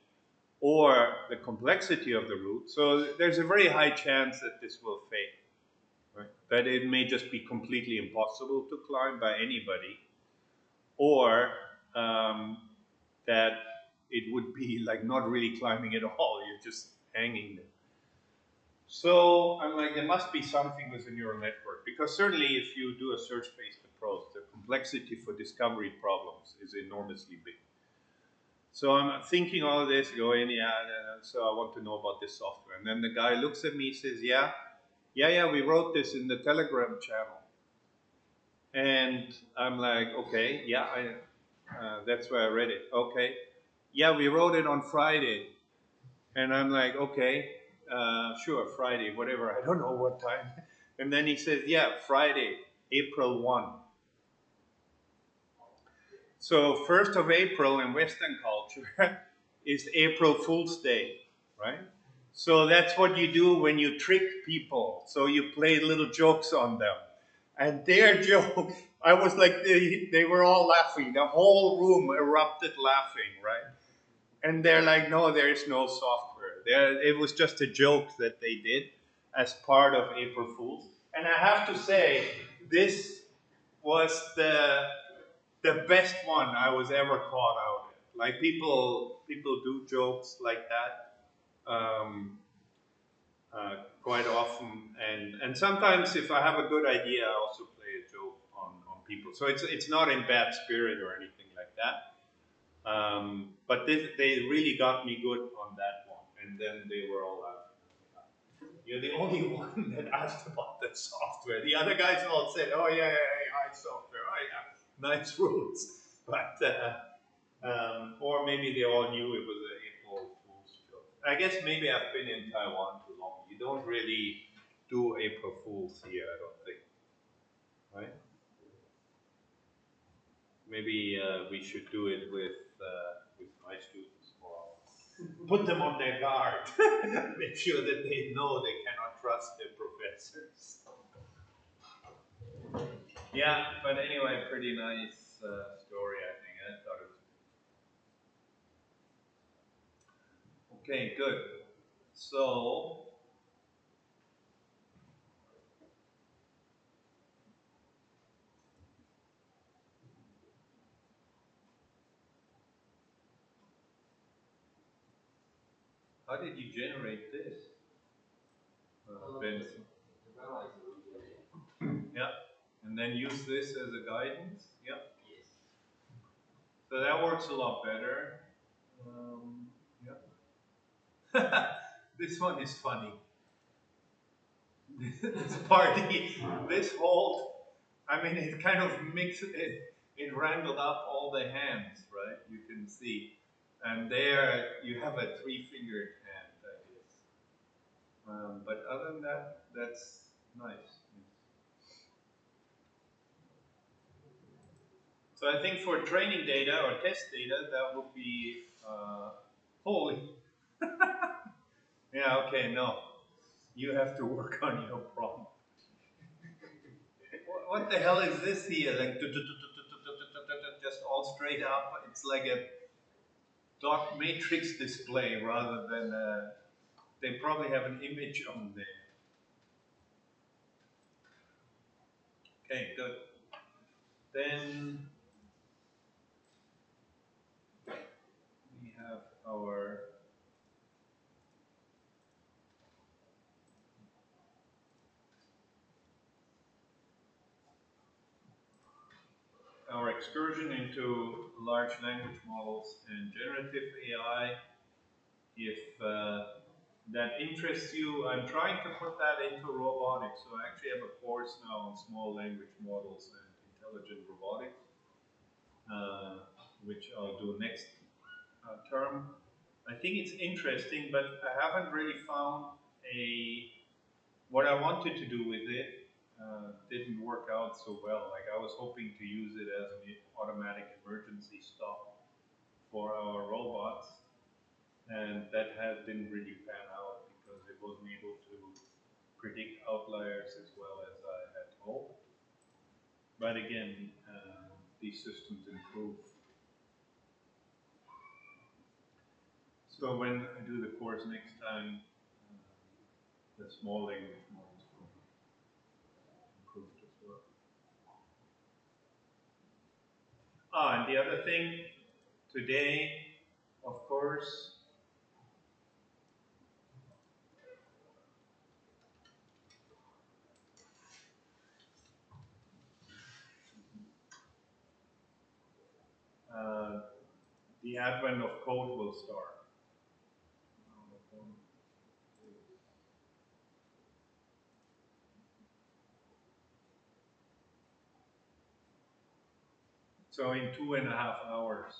or the complexity of the route, so there's a very high chance that this will fail. Right? That it may just be completely impossible to climb by anybody, or that it would be like not really climbing at all, you're just hanging there. So I'm like, there must be something with the neural network, because certainly if you do a search-based approach, the complexity for discovery problems is enormously big. So I'm thinking all of this, going, yeah, so I want to know about this software. And then the guy looks at me, says, yeah, we wrote this in the Telegram channel. And I'm like, okay, yeah, that's where I read it. Okay, yeah, we wrote it on Friday. And I'm like, okay, sure, Friday, whatever, I don't know what time. And then he says, yeah, Friday, April 1. So 1st of April in Western culture is April Fool's Day, right? So that's what you do when you trick people. So you play little jokes on them. And their joke, I was like, they were all laughing. The whole room erupted laughing, right? And they're like, no, there is no software. It was just a joke that they did as part of April Fool's. And I have to say, this was the best one I was ever caught out in. Like people do jokes like that quite often, and sometimes if I have a good idea, I also play a joke on people. So it's not in bad spirit or anything like that. But they really got me good on that one, and then they were all laughing. You're the only one that asked about the software. The other guys all said, "Oh yeah, hi software, oh yeah, nice rules." But or maybe they all knew it was an April Fool's joke. I guess maybe I've been in Taiwan too long. You don't really do April Fools here, I don't think, right? Maybe we should do it with my students more often. Put them on their guard. Make sure that they know they cannot trust their professors. Yeah, but anyway, pretty nice story, I think. I thought it was. Okay, good. So. How did you generate this? Benson. Yeah, and then use this as a guidance. Yeah. Yes. So that works a lot better. Yeah. This one is funny. This party, this whole, I mean, it kind of mixes it. it wrangled up all the hands, right? You can see. And there you have a three-fingered hand, I guess. But other than that, that's nice. So I think for training data or test data, that would be holy. Yeah, okay, no. You have to work on your problem. What the hell is this here? Like just all straight up. It's like a dot matrix display rather than they probably have an image on there. Okay, good. Then we have our excursion into large language models and generative AI. If that interests you, I'm trying to put that into robotics. So I actually have a course now on small language models and intelligent robotics, which I'll do next term. I think it's interesting, but I haven't really found what I wanted to do with it. Didn't work out so well. Like I was hoping to use it as an automatic emergency stop for our robots, and that didn't really pan out because it wasn't able to predict outliers as well as I had hoped. But again, these systems improve. So when I do the course next time, the small language models will be improved as well. And the other thing, today, of course, the advent of code will start. So in 2.5 hours,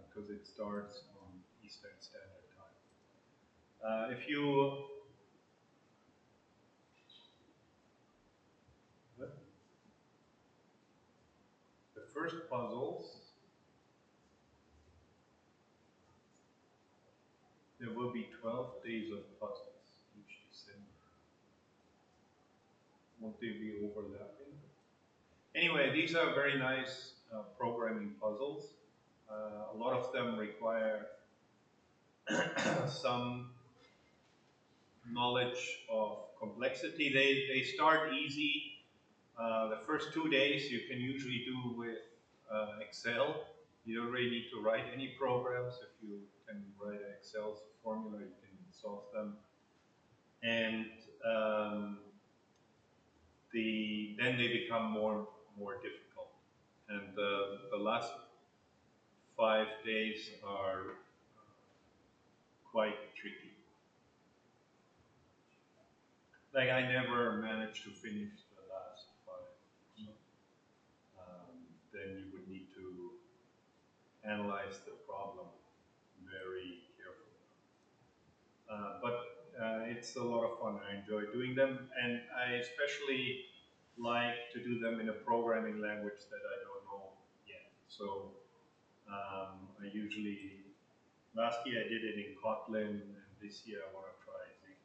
because it starts on Eastern Standard Time. If you the first puzzles, there will be 12 days of puzzles each December. Won't they be overlapping? Anyway, these are very nice programming puzzles. A lot of them require some knowledge of complexity. They start easy. The first 2 days you can usually do with Excel. You don't really need to write any programs. If you can write an Excel formula, you can solve them. And then they become more difficult. And the last 5 days are quite tricky. Like I never managed to finish the last 5. So, then you would need to analyze the problem very carefully. But it's a lot of fun. I enjoy doing them, and I especially like to do them in a programming language that I don't know yet. So I usually, last year I did it in Kotlin, and this year I want to try Zig.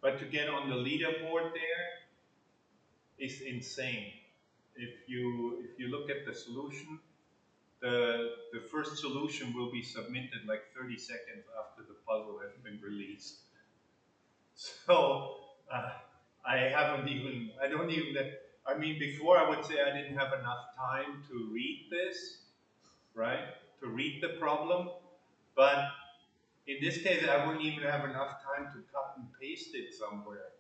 But to get on the leaderboard there is insane. If you look at the solution, the first solution will be submitted like 30 seconds after the puzzle has been released. So I don't even, I mean, before I would say I didn't have enough time to read this, right? To read the problem, but in this case, I wouldn't even have enough time to cut and paste it somewhere.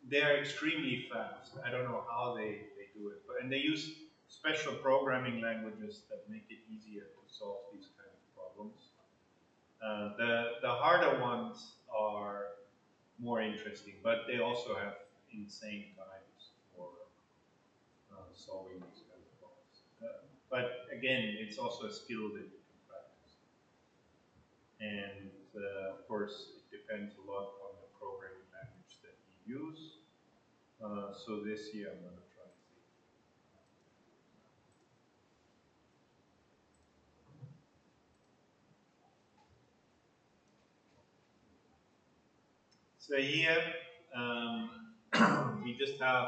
They're extremely fast. I don't know how they do it, and they use special programming languages that make it easier to solve these kind of problems. The harder ones are more interesting, but they also have insane times for solving these kind of problems. But again, it's also a skill that you can practice. And of course, it depends a lot on the programming language that you use. So this year I'm going to try C. So here we just have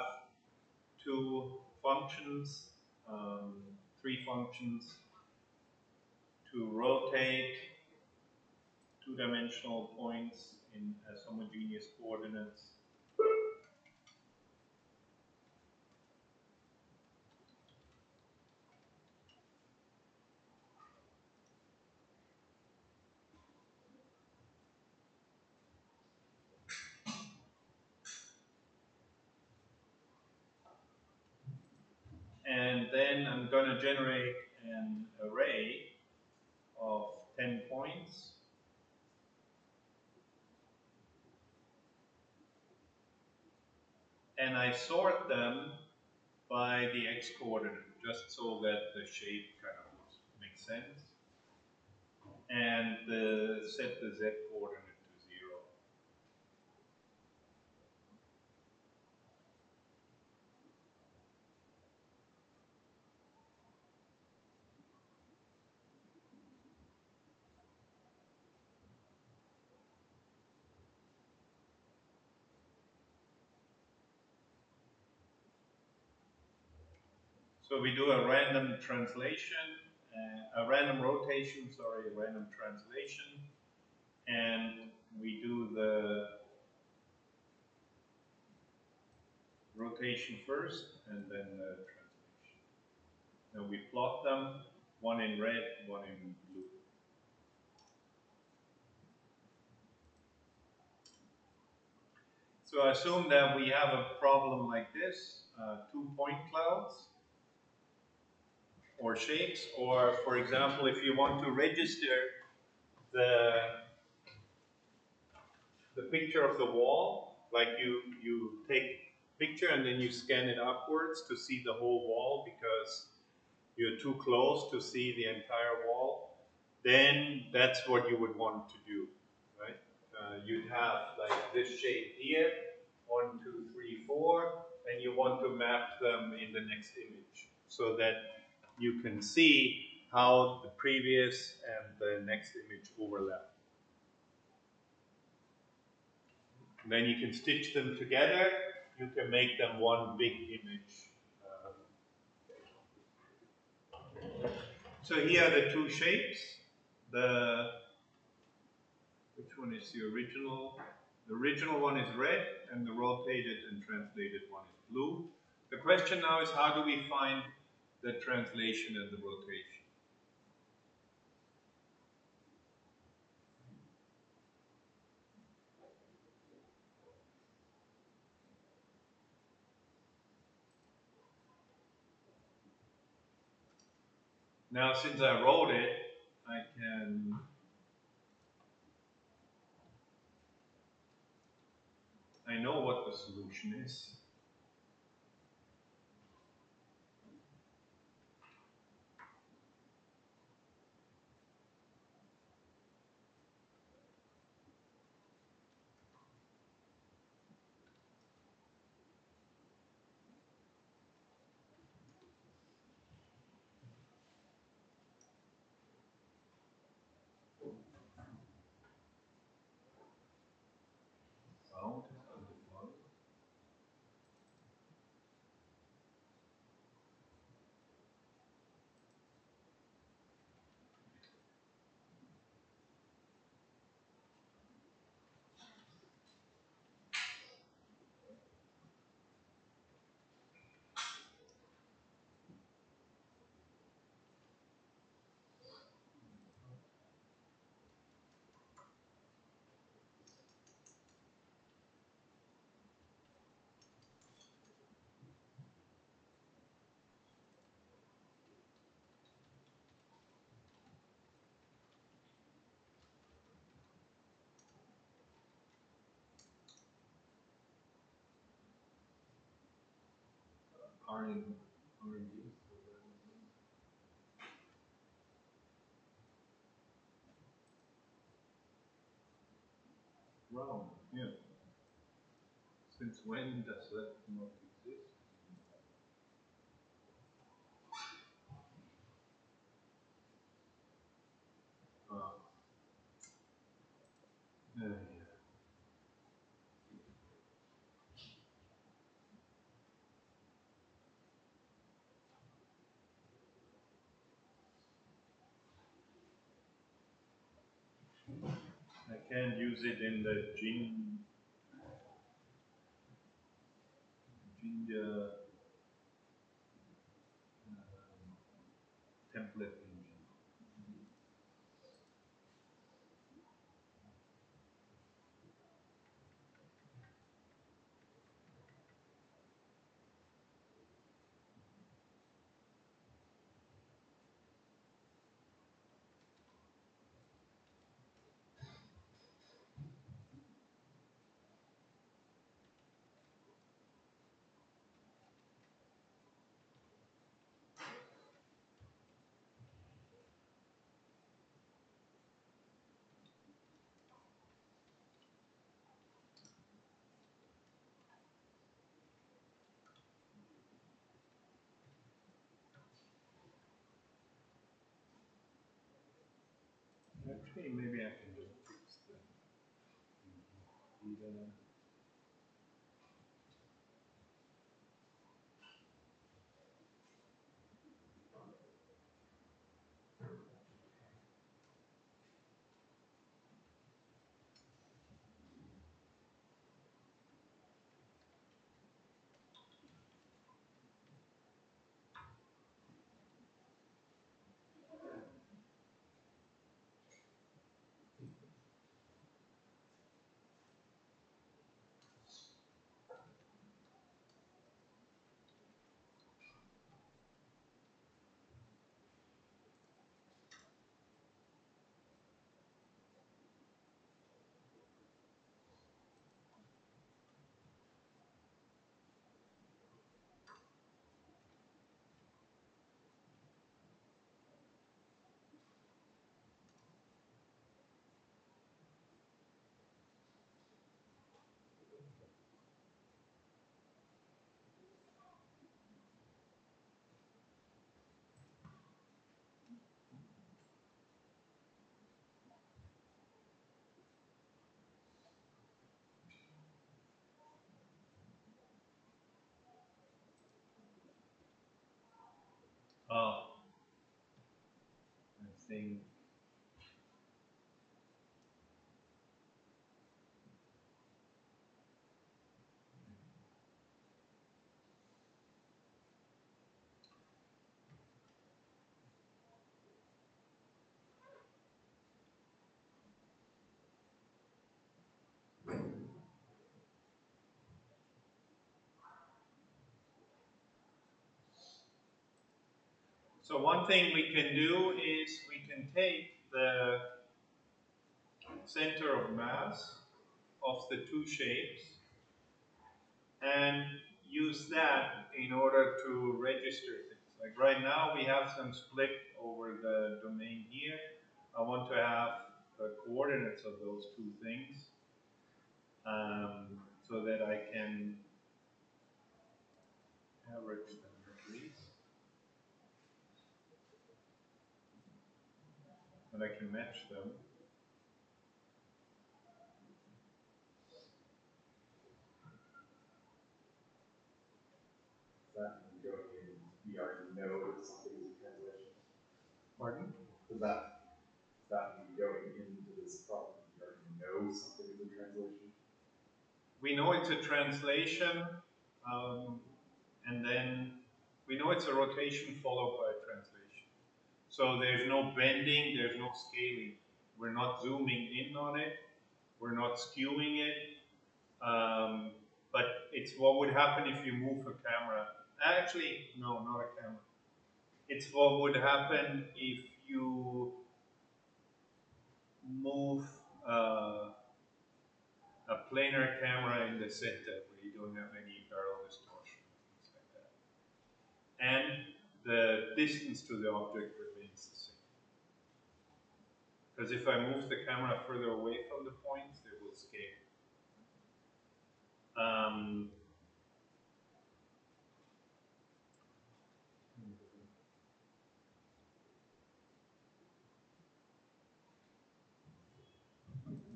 two functions, three functions to rotate two-dimensional points in as homogeneous coordinates. And then I'm going to generate an array of 10 points. And I sort them by the x-coordinate, just so that the shape kind of makes sense. And set the z-coordinate to 0. So we do a random translation, a random rotation, sorry, a random translation, and we do the rotation first and then the translation. Then we plot them, one in red, one in blue. So assume that we have a problem like this, 2 point clouds or shapes, or for example, if you want to register the picture of the wall, like you take picture and then you scan it upwards to see the whole wall because you're too close to see the entire wall, then that's what you would want to do, right? You'd have like this shape here, 1, 2, 3, 4, and you want to map them in the next image so that you can see how the previous and the next image overlap. Then you can stitch them together. You can make them one big image. So here are the two shapes. Which one is the original? The original one is red, and the rotated and translated one is blue. The question now is, how do we find the translation and the rotation? Now, since I wrote it, I know what the solution is. Sound is undefined. aren't used to that. Round, yeah. Since when does that not exist? Ah, yeah. I can't use it in the Jinja template engine. Actually, maybe I can just fix the Oh, I think. So one thing we can do is we can take the center of mass of the two shapes and use that in order to register things. Like right now we have some split over the domain here. I want to have the coordinates of those two things so that I can average them at least. And I can match them. That mean going in, we already know that something's a translation? Pardon? Does that mean going into this problem, we already know something is a translation? We know it's a translation, and then we know it's a rotation followed by a translation. So there's no bending, there's no scaling. We're not zooming in on it, we're not skewing it, but it's what would happen if you move a camera. Actually, no, not a camera. It's what would happen if you move a planar camera in the center where you don't have any barrel distortion, things like that. and the distance to the object remains the same. Because if I move the camera further away from the points, they will scale.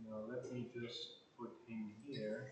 Now let me just put in here.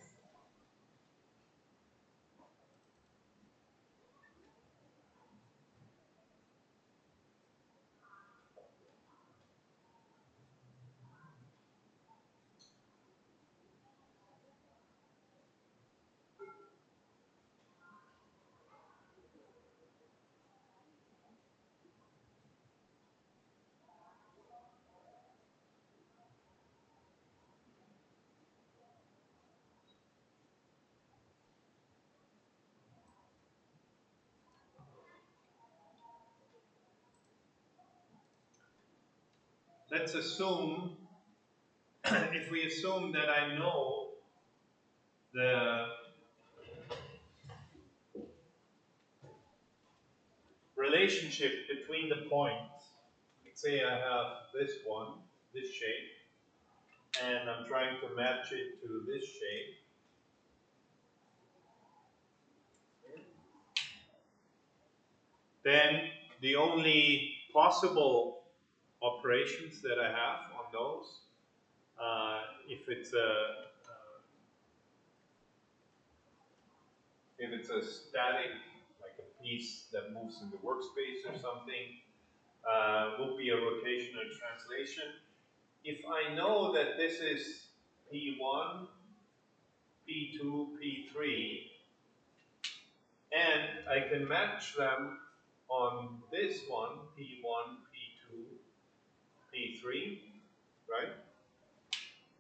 Let's assume, if we assume that I know the relationship between the points, let's say I have this one, this shape, and I'm trying to match it to this shape. Then the only possible operations that I have on those, if it's a static, like a piece that moves in the workspace or something, would be a rotational translation. If I know that this is P1, P2, P3, and I can match them on this one, P1, P2, P3, right?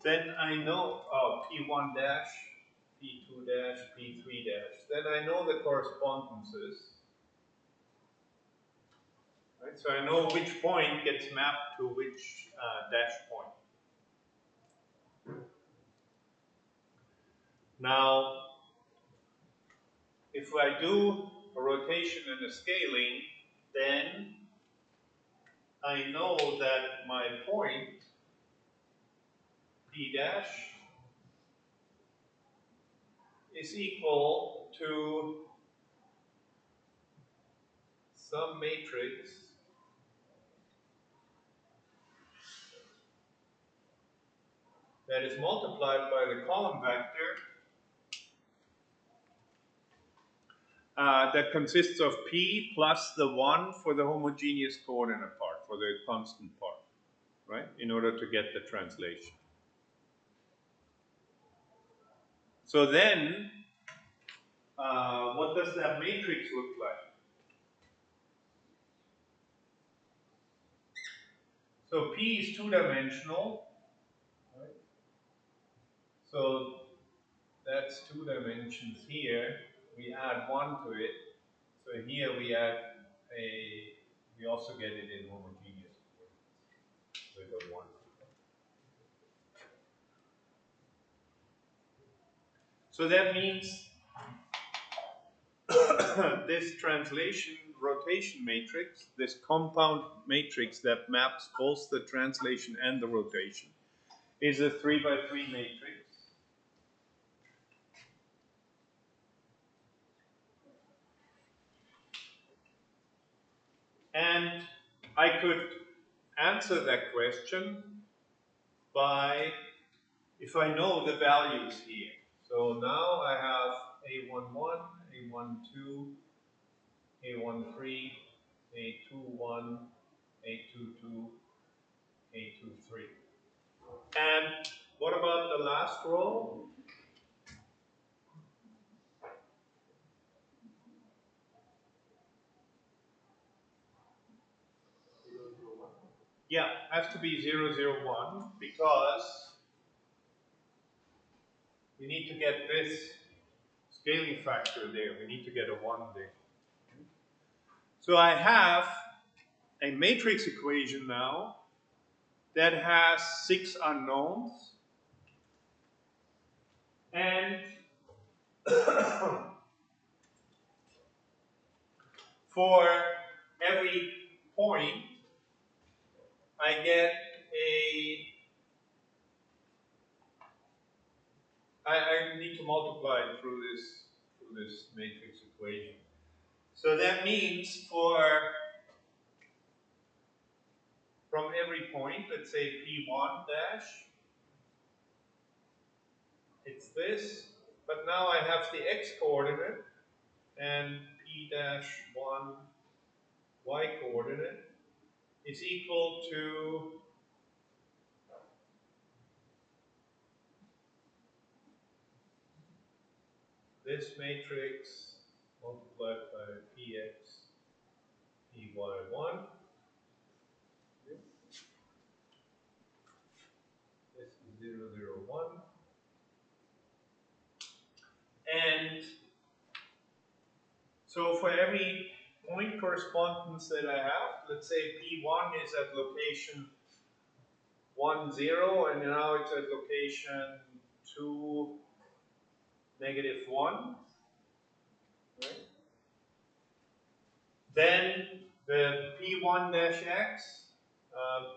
Then I know P1 dash, P2 dash, P3 dash. Then I know the correspondences. Right? So I know which point gets mapped to which dash point. Now, if I do a rotation and a scaling, then I know that my point P dash is equal to some matrix that is multiplied by the column vector that consists of P plus the 1 for the homogeneous coordinate part, for the constant part, right? In order to get the translation. So then, what does that matrix look like? So P is two-dimensional, right? So that's 2 dimensions here. We add 1 to it. So here we also get it in homogeneous coordinates with a 1. So that means this translation rotation matrix, this compound matrix that maps both the translation and the rotation, is a 3 by 3 matrix. And I could answer that question by, if I know the values here. So now I have A11, A12, A13, A21, A22, A23. And what about the last row? Yeah, has to be 0, 0, 1 because we need to get this scaling factor there. We need to get a 1 there. So I have a matrix equation now that has 6 unknowns. And for every point, I get I need to multiply it through this matrix equation. So that means from every point, let's say P1 dash, it's this, but now I have the x coordinate and P dash 1 y coordinate is equal to this matrix multiplied by Px, Py1. This is 0, 0, 1. And so for every point correspondence that I have, let's say P1 is at location 1, 0, and now it's at location 2, -1. Right? Then the P1 dash x,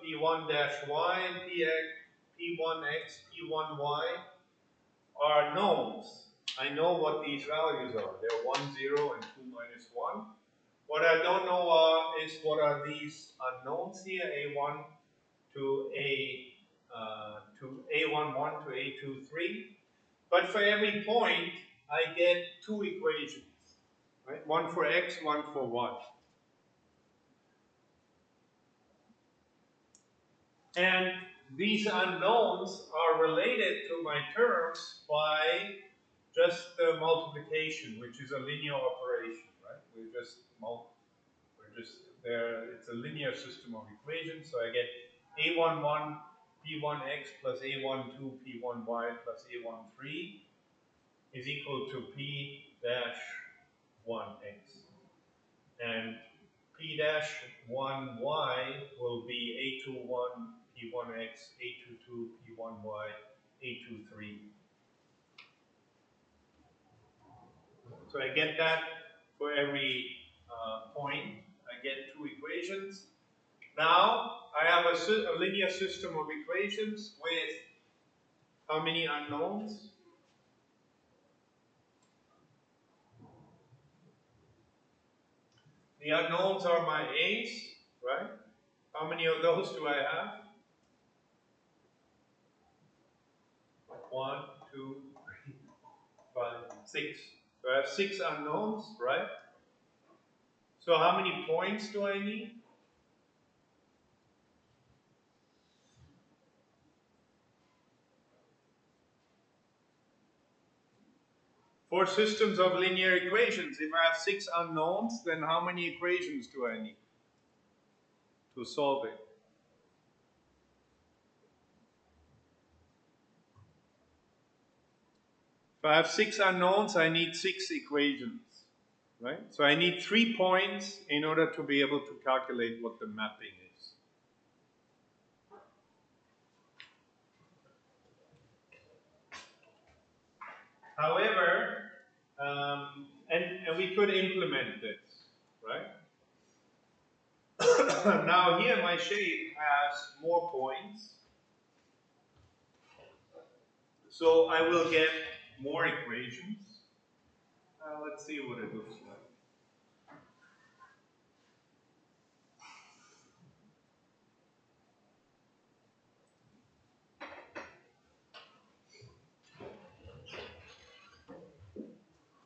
P1 dash y, P1x, P1y are knowns. I know what these values are. They're 1, 0, and 2, -1. What I don't know is what are these unknowns here, A1 to A11 to A23. But for every point, I get two equations. Right? One for x, one for y. And these unknowns are related to my terms by just the multiplication, which is a linear operation, right? We're just there. It's a linear system of equations. So I get A11 P1x plus A12 P1y plus A13 is equal to P dash 1x, and P dash 1y will be A21 P1x, A22 P1y, A23. So I get that for every point. I get two equations. Now I have a linear system of equations with how many unknowns? The unknowns are my a's, right? How many of those do I have? 1, 2, 3, 5, 6. So I have 6 unknowns, right? So how many points do I need? For systems of linear equations, if I have 6 unknowns, then how many equations do I need to solve it? If I have 6 unknowns, I need 6 equations, right? So I need 3 points in order to be able to calculate what the mapping is. However, and we could implement this, right? Now here my shape has more points. So I will get more equations. Let's see what it looks like.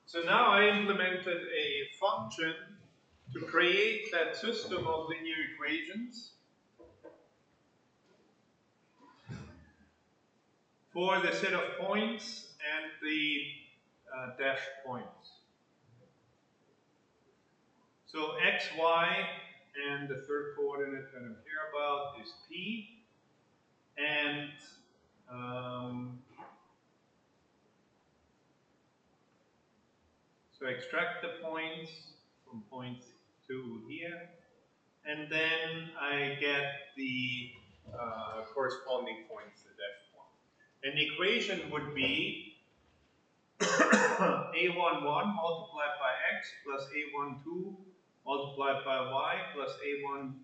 So now I implemented a function to create that system of linear equations for the set of points and the dash points. So x, y, and the third coordinate that I care about is P, and so extract the points from point 2 here, and then I get the corresponding points, the dash point. And the equation would be A11 multiplied by x plus A12 multiplied by y plus a1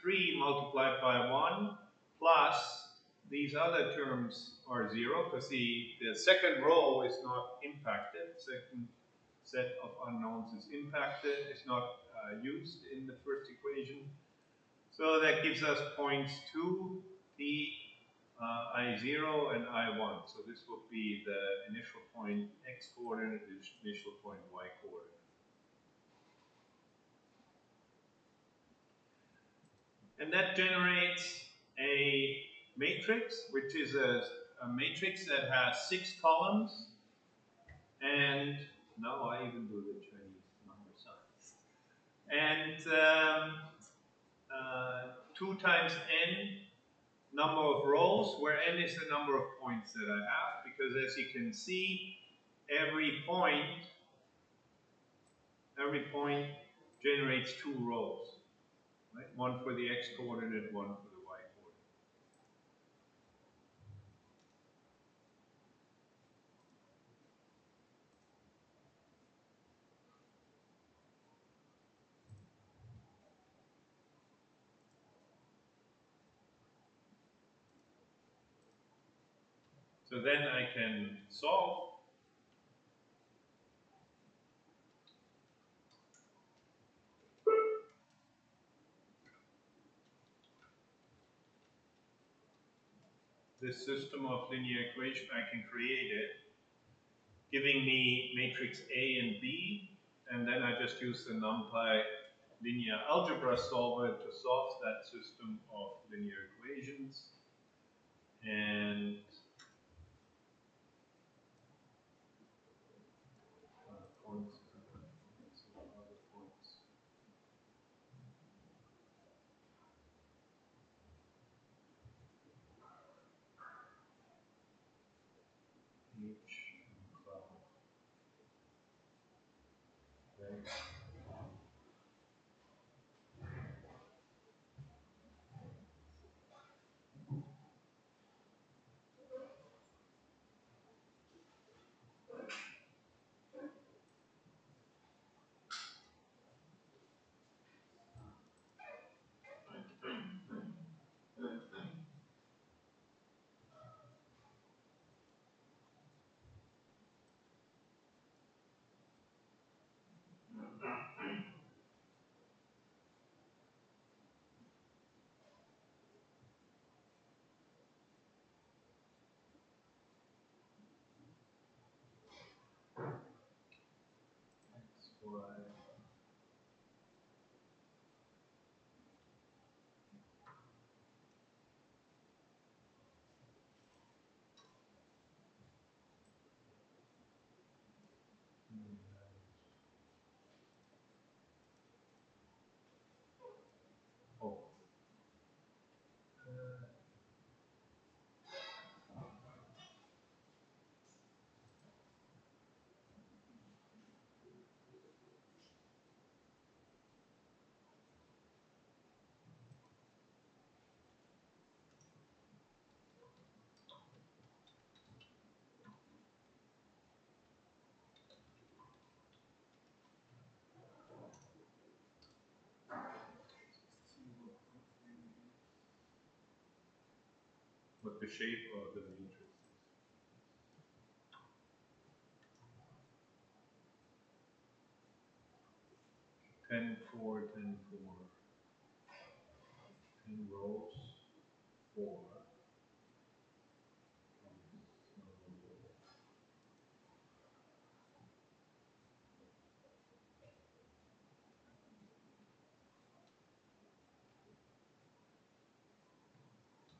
3 multiplied by 1 plus these other terms are 0 because the second row is not impacted. Second set of unknowns is impacted, is not used in the first equation. So that gives us points 2, p, I0 and I1. So this will be the initial point x coordinate, initial point y coordinate. And that generates a matrix, which is a matrix that has 6 columns. And now I even do the Chinese number signs. And 2 times n number of rows, where n is the number of points that I have, because as you can see, every point generates 2 rows, right? One for the x coordinate, one for the y coordinate. So then I can solve. This system of linear equation, I can create it, giving me matrix A and B, and then I just use the NumPy linear algebra solver to solve that system of linear equations. And points, other points. H, cloud. Okay. X, Y. Oh. What the shape of the matrix is. 10, 4, 10, 4. 10 rows, 4.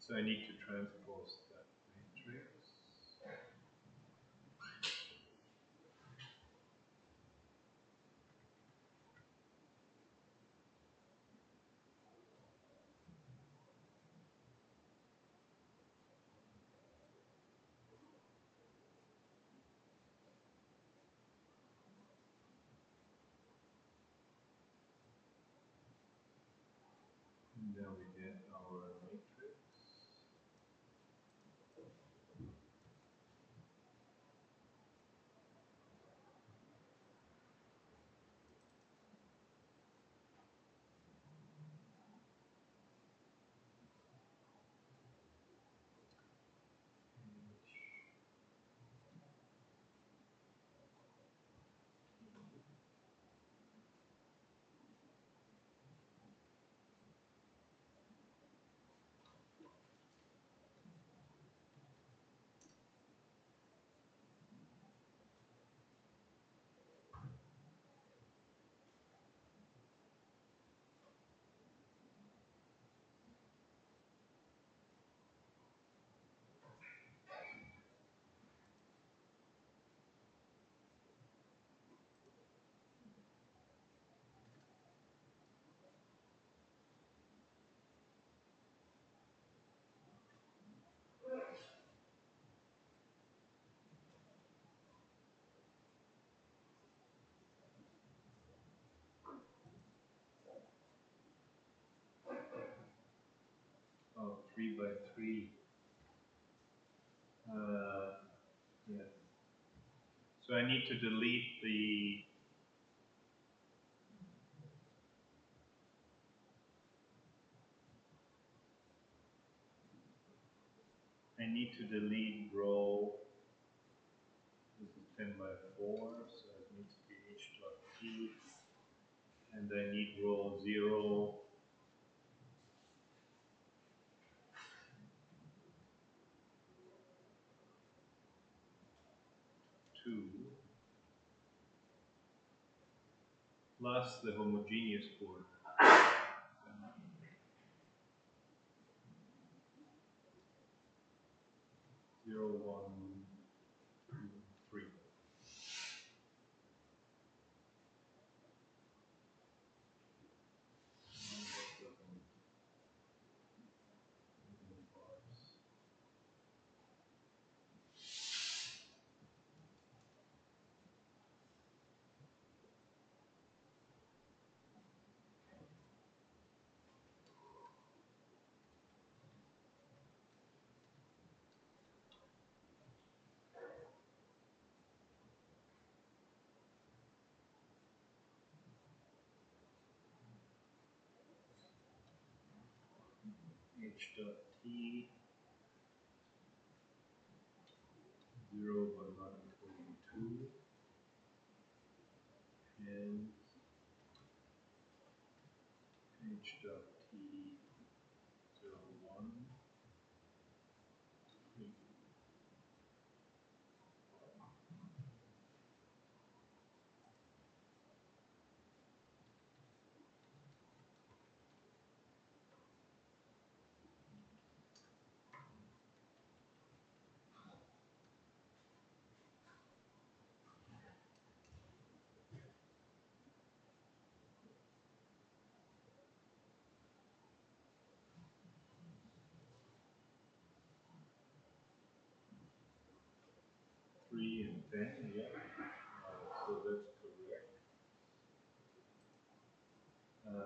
So I need to transpose that matrix. And now we get our matrix. 3 by 3. Yeah. So I need to delete the row. This is 10 by 4, so it needs to be h.t. And I need row 0, 2, plus the homogeneous coordinate. 0, 1, 2, 3. h.t 0 but not equal to 2, and h.t 0, 1, 3. 3 and 10, yeah. So that's correct. I'm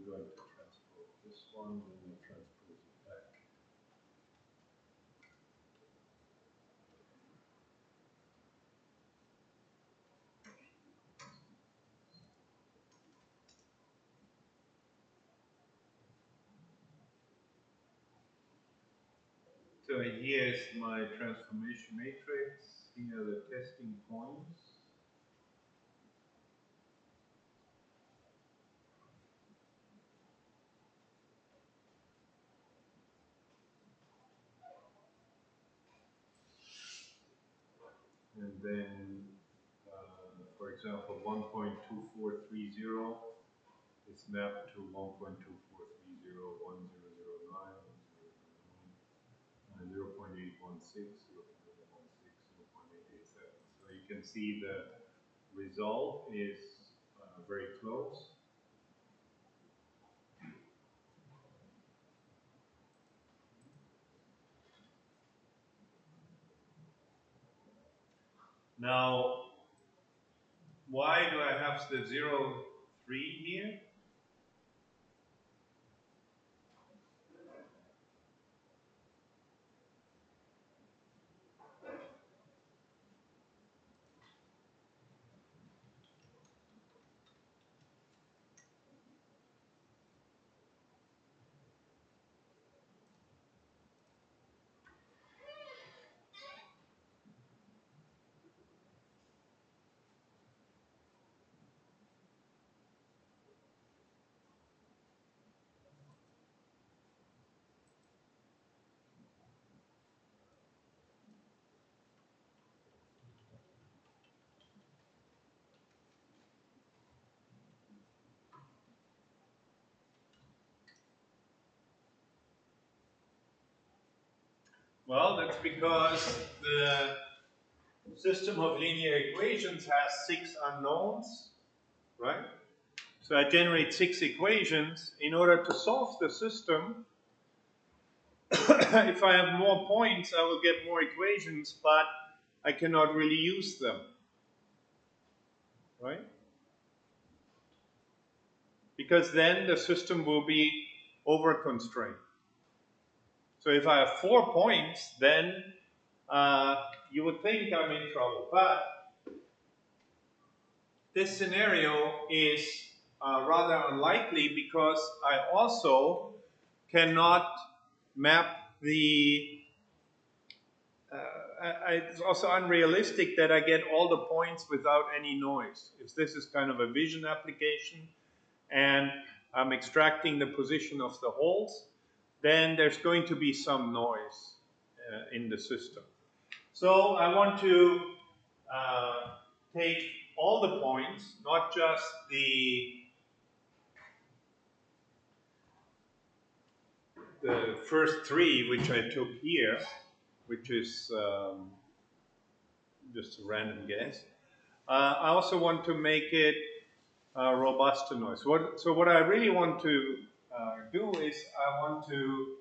going to transpose this one, and then transpose it back. So here's my transformation matrix. Here are the testing points. And then, for example, 1.2430 is mapped to 1.2430, 1009, 0.816, 0.887. So you can see the result is very close. Now, why do I have the 0, 3 here? Well, that's because the system of linear equations has 6 unknowns, right? So I generate 6 equations. In order to solve the system, if I have more points, I will get more equations, but I cannot really use them, right? Because then the system will be over-constrained. So if I have 4 points, then you would think I'm in trouble. But this scenario is rather unlikely because I also cannot map the it's also unrealistic that I get all the points without any noise. If this is kind of a vision application and I'm extracting the position of the holes, then there's going to be some noise in the system. So I want to take all the points, not just the first 3 which I took here, which is just a random guess. I also want to make it robust to noise. So what I really want to do is I want to,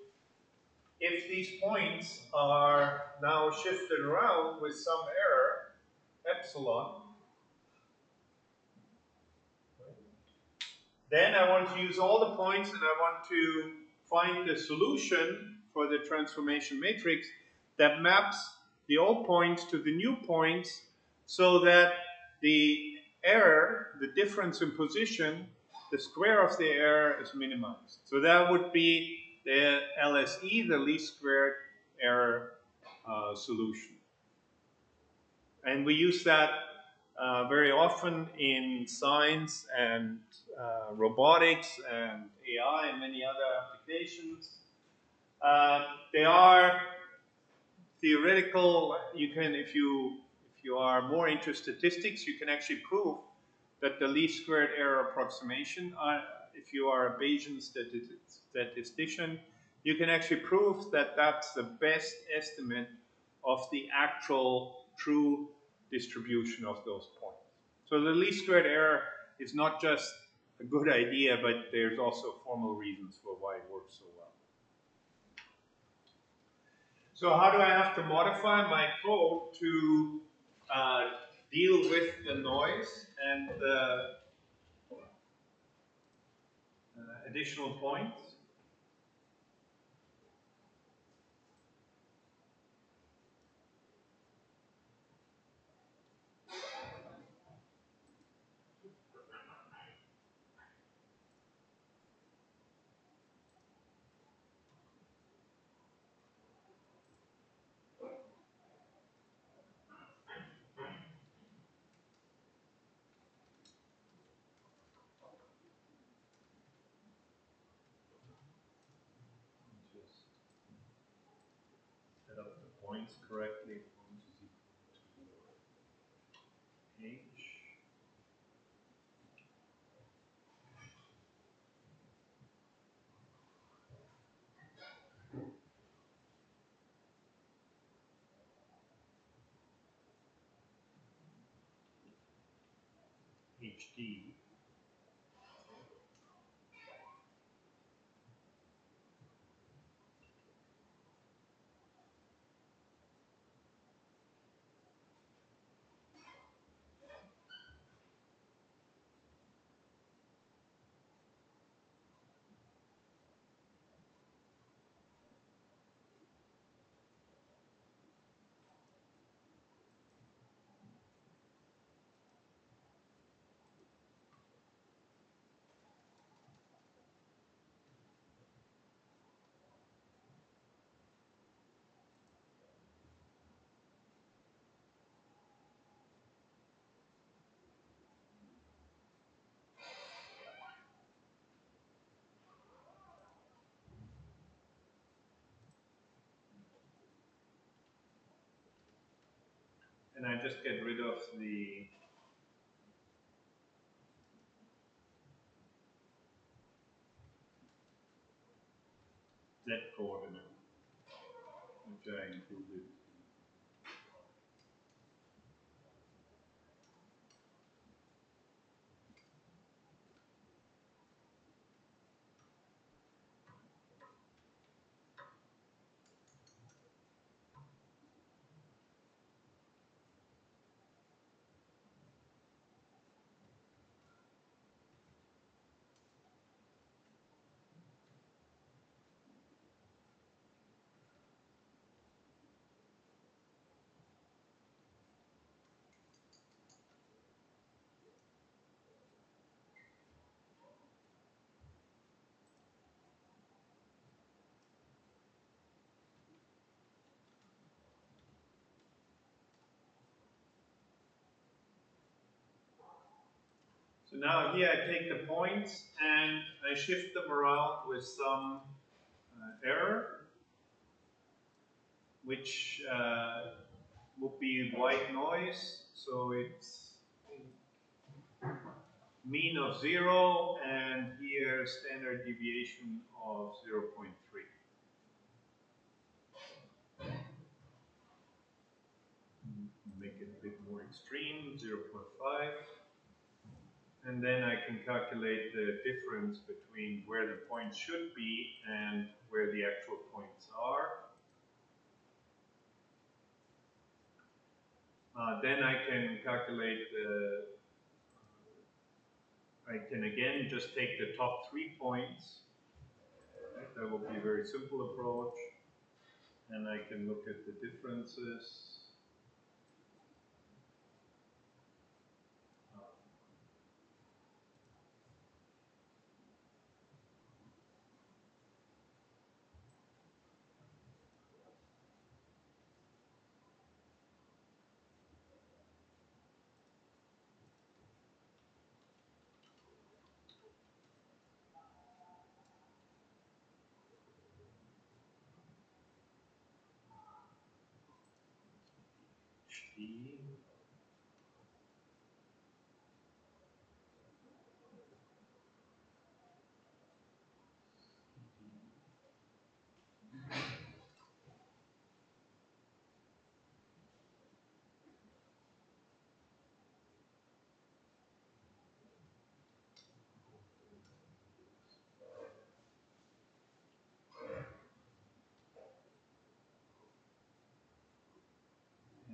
if these points are now shifted around with some error, epsilon, then I want to use all the points and I want to find the solution for the transformation matrix that maps the old points to the new points so that the error, the difference in position, the square of the error is minimized. So that would be the LSE, the least squared error solution. And we use that very often in science and robotics and AI and many other applications. They are theoretical. You can, if you are more into statistics, you can actually prove that the least squared error approximation, if you are a Bayesian statistician, you can actually prove that that's the best estimate of the actual true distribution of those points. So the least squared error is not just a good idea, but there's also formal reasons for why it works so well. So how do I have to modify my code to deal with the noise and the additional points? Just set up the points correctly. Points is equal to h. HD. And I just get rid of the Z coordinate, which I included. So now here I take the points and I shift them around with some error, which would be white noise. So it's mean of 0 and here standard deviation of 0.3. Make it a bit more extreme, 0.5. And then I can calculate the difference between where the points should be and where the actual points are. Then I can calculate I can again just take the top 3 points. That will be a very simple approach. And I can look at the differences.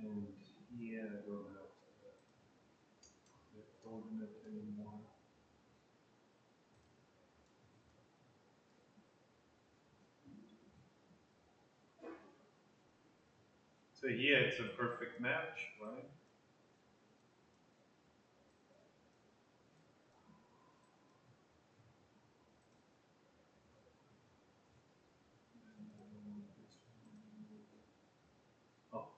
And here I don't have the coordinate anymore. So here it's a perfect match, right? Oh.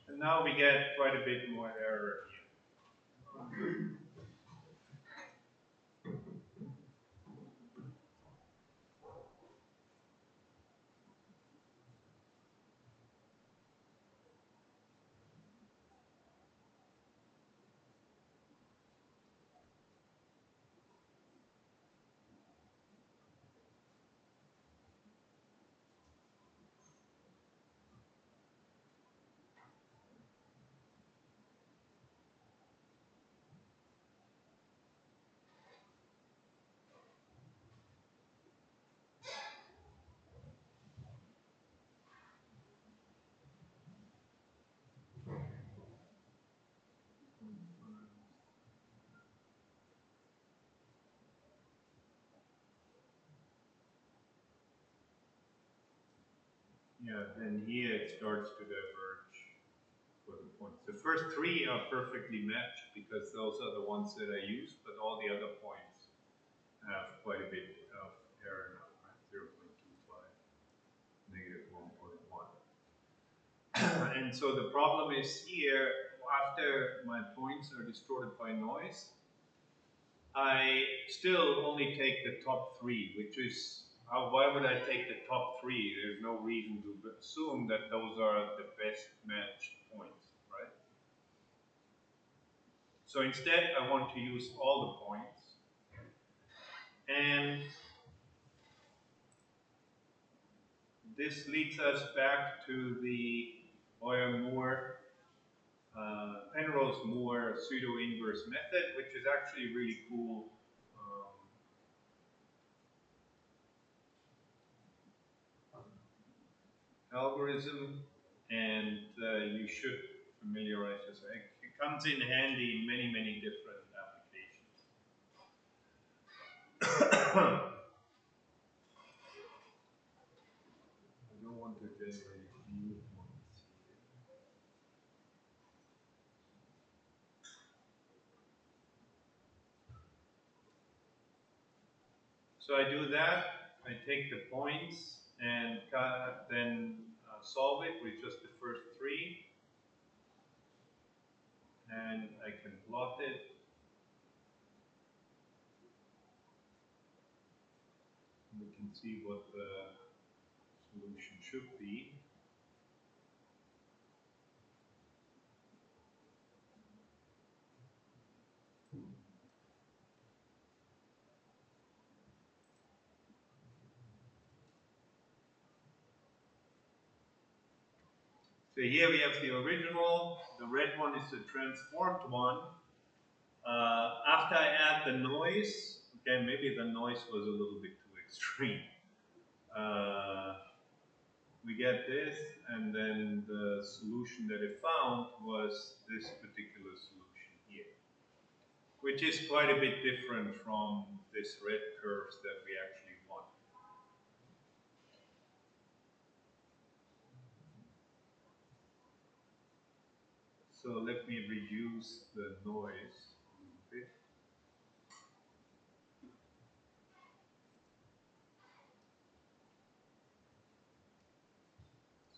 And now we get quite a bit more error here. Yeah, then here it starts to diverge for the points. The first 3 are perfectly matched because those are the ones that I used, but all the other points have quite a bit of error now, right? 0.25, negative 1.1. And so the problem is here, after my points are distorted by noise, I still only take the top 3, which is, why would I take the top 3? There's no reason to assume that those are the best matched points, right? So instead, I want to use all the points. And this leads us back to the Euler-Moore, Penrose-Moore pseudo-inverse method, which is actually really cool. Algorithm and you should familiarize yourself. It comes in handy in many, many different applications. I don't want to generate new ones here. So I do that, I take the points and then solve it with just the first three, and I can plot it. We can see what the solution should be. So here we have the original, the red one is the transformed one. After I add the noise, okay, maybe the noise was a little bit too extreme. We get this, and then the solution that it found was this particular solution here, which is quite a bit different from this red curves that we actually want. So let me reduce the noise a little bit.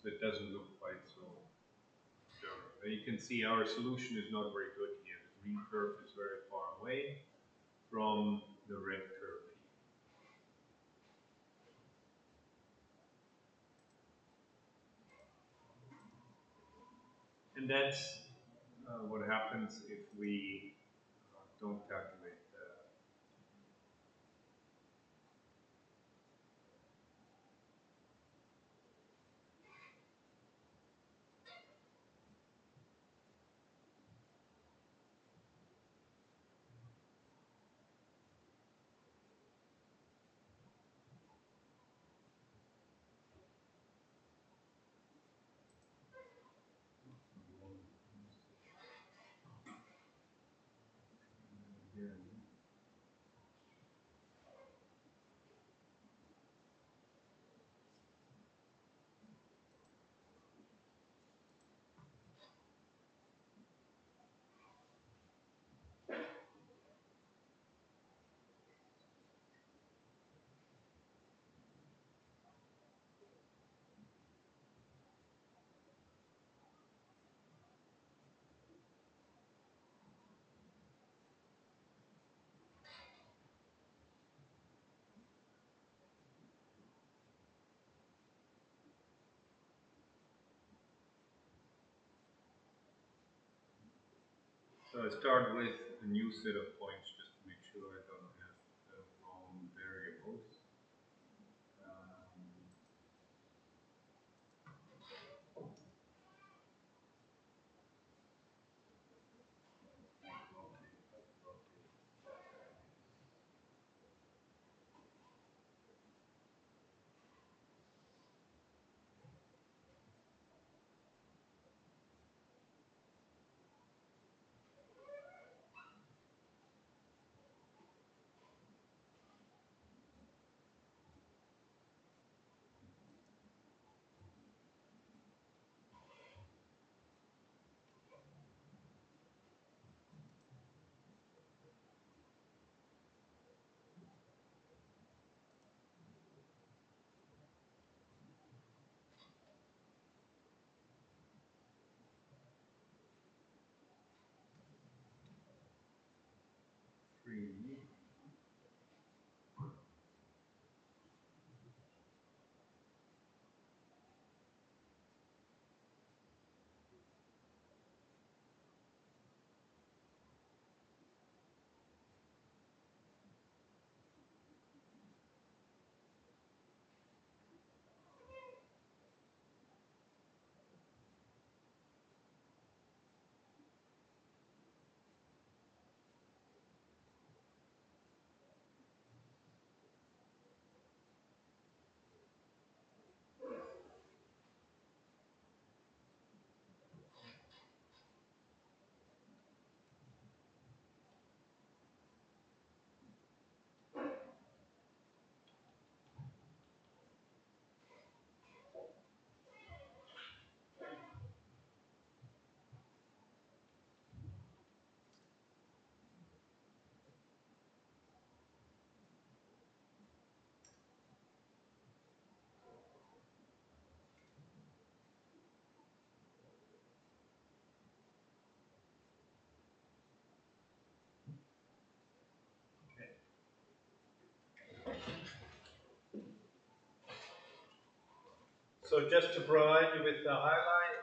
So it doesn't look quite so dark. But you can see our solution is not very good here. The green curve is very far away from the red curve here. And that's what happens if we don't calculate that. So I start with a new set of points just to make sure I don't have the wrong variables. So just to provide you with the highlight,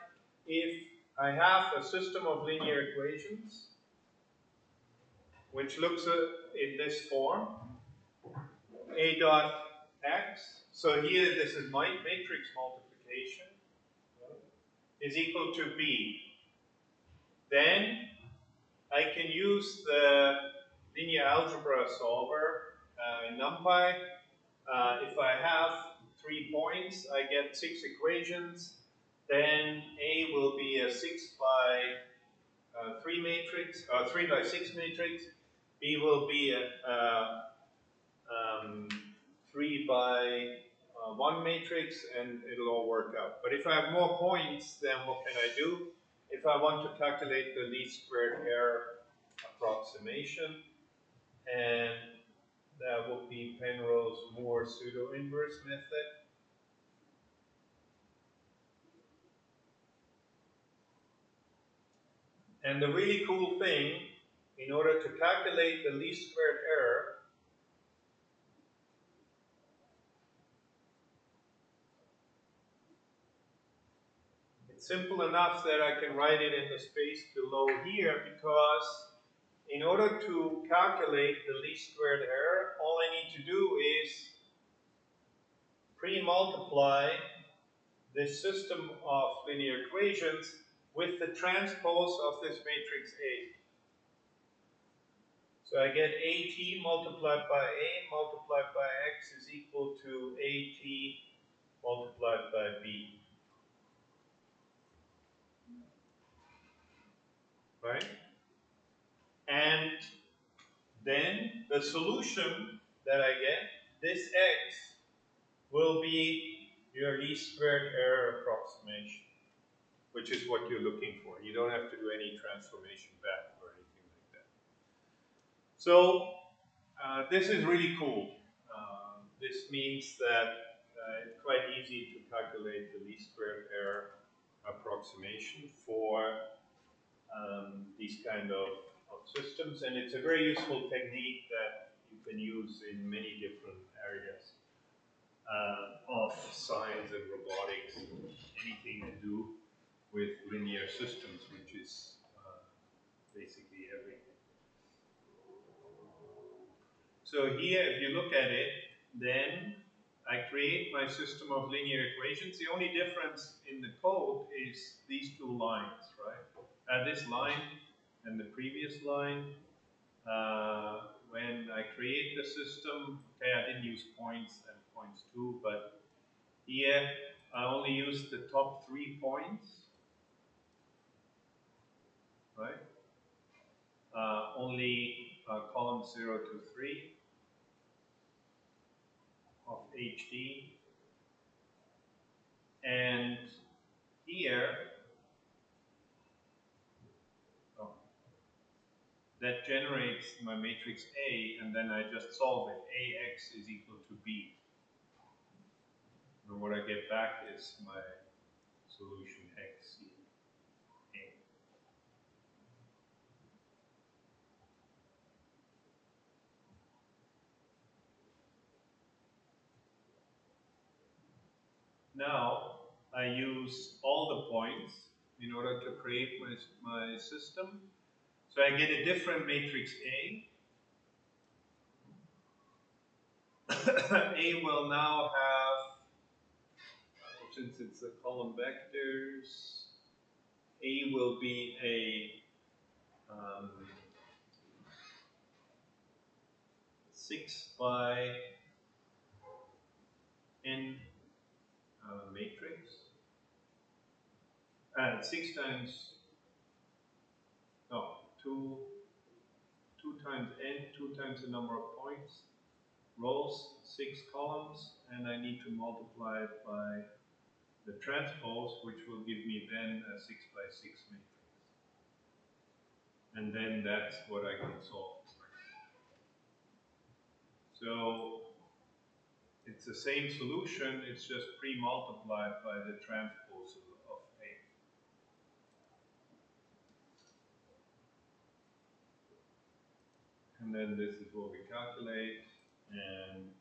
if I have a system of linear equations, which looks in this form, A dot x, so here this is my matrix multiplication, is equal to B. Then I can use the linear algebra solver in NumPy. If I have 3 points, I get 6 equations. Then A will be a 6 by 3 matrix, 3 by 6 matrix. B will be a 3 by 1 matrix, and it'll all work out. But if I have more points, then what can I do? If I want to calculate the least squared error approximation, and that will be Penrose-Moore pseudo-inverse method. And the really cool thing, in order to calculate the least squared error, it's simple enough that I can write it in the space below here, because in order to calculate the least squared error, all I need to do is pre-multiply this system of linear equations with the transpose of this matrix A. So I get AT multiplied by A multiplied by X is equal to AT multiplied by B. Right? And then the solution that I get, this X, will be your least squared error approximation, which is what you're looking for. You don't have to do any transformation back or anything like that. So this is really cool. This means that it's quite easy to calculate the least squared error approximation for these kind of systems, and it's a very useful technique that you can use in many different areas of science and robotics, anything to do with linear systems, which is basically everything. So here, if you look at it, then I create my system of linear equations. The only difference in the code is these two lines, right? This line and the previous line. When I create the system, okay, I didn't use points and points too, but here I only use the top 3 points, right? Only column 0 to 3 of HD. And here, that generates my matrix A, and then I just solve it. AX is equal to B. And what I get back is my solution X A. Now, I use all the points in order to create my system. So I get a different matrix A. A will now have, since it's a column vectors, A will be a 6 by n matrix. And 6 times, no, 2 times n, 2 times the number of points, rows, 6 columns, and I need to multiply it by the transpose, which will give me then a 6 by 6 matrix. And then that's what I can solve. So it's the same solution, it's just pre-multiplied by the transpose of A. And then this is what we calculate, and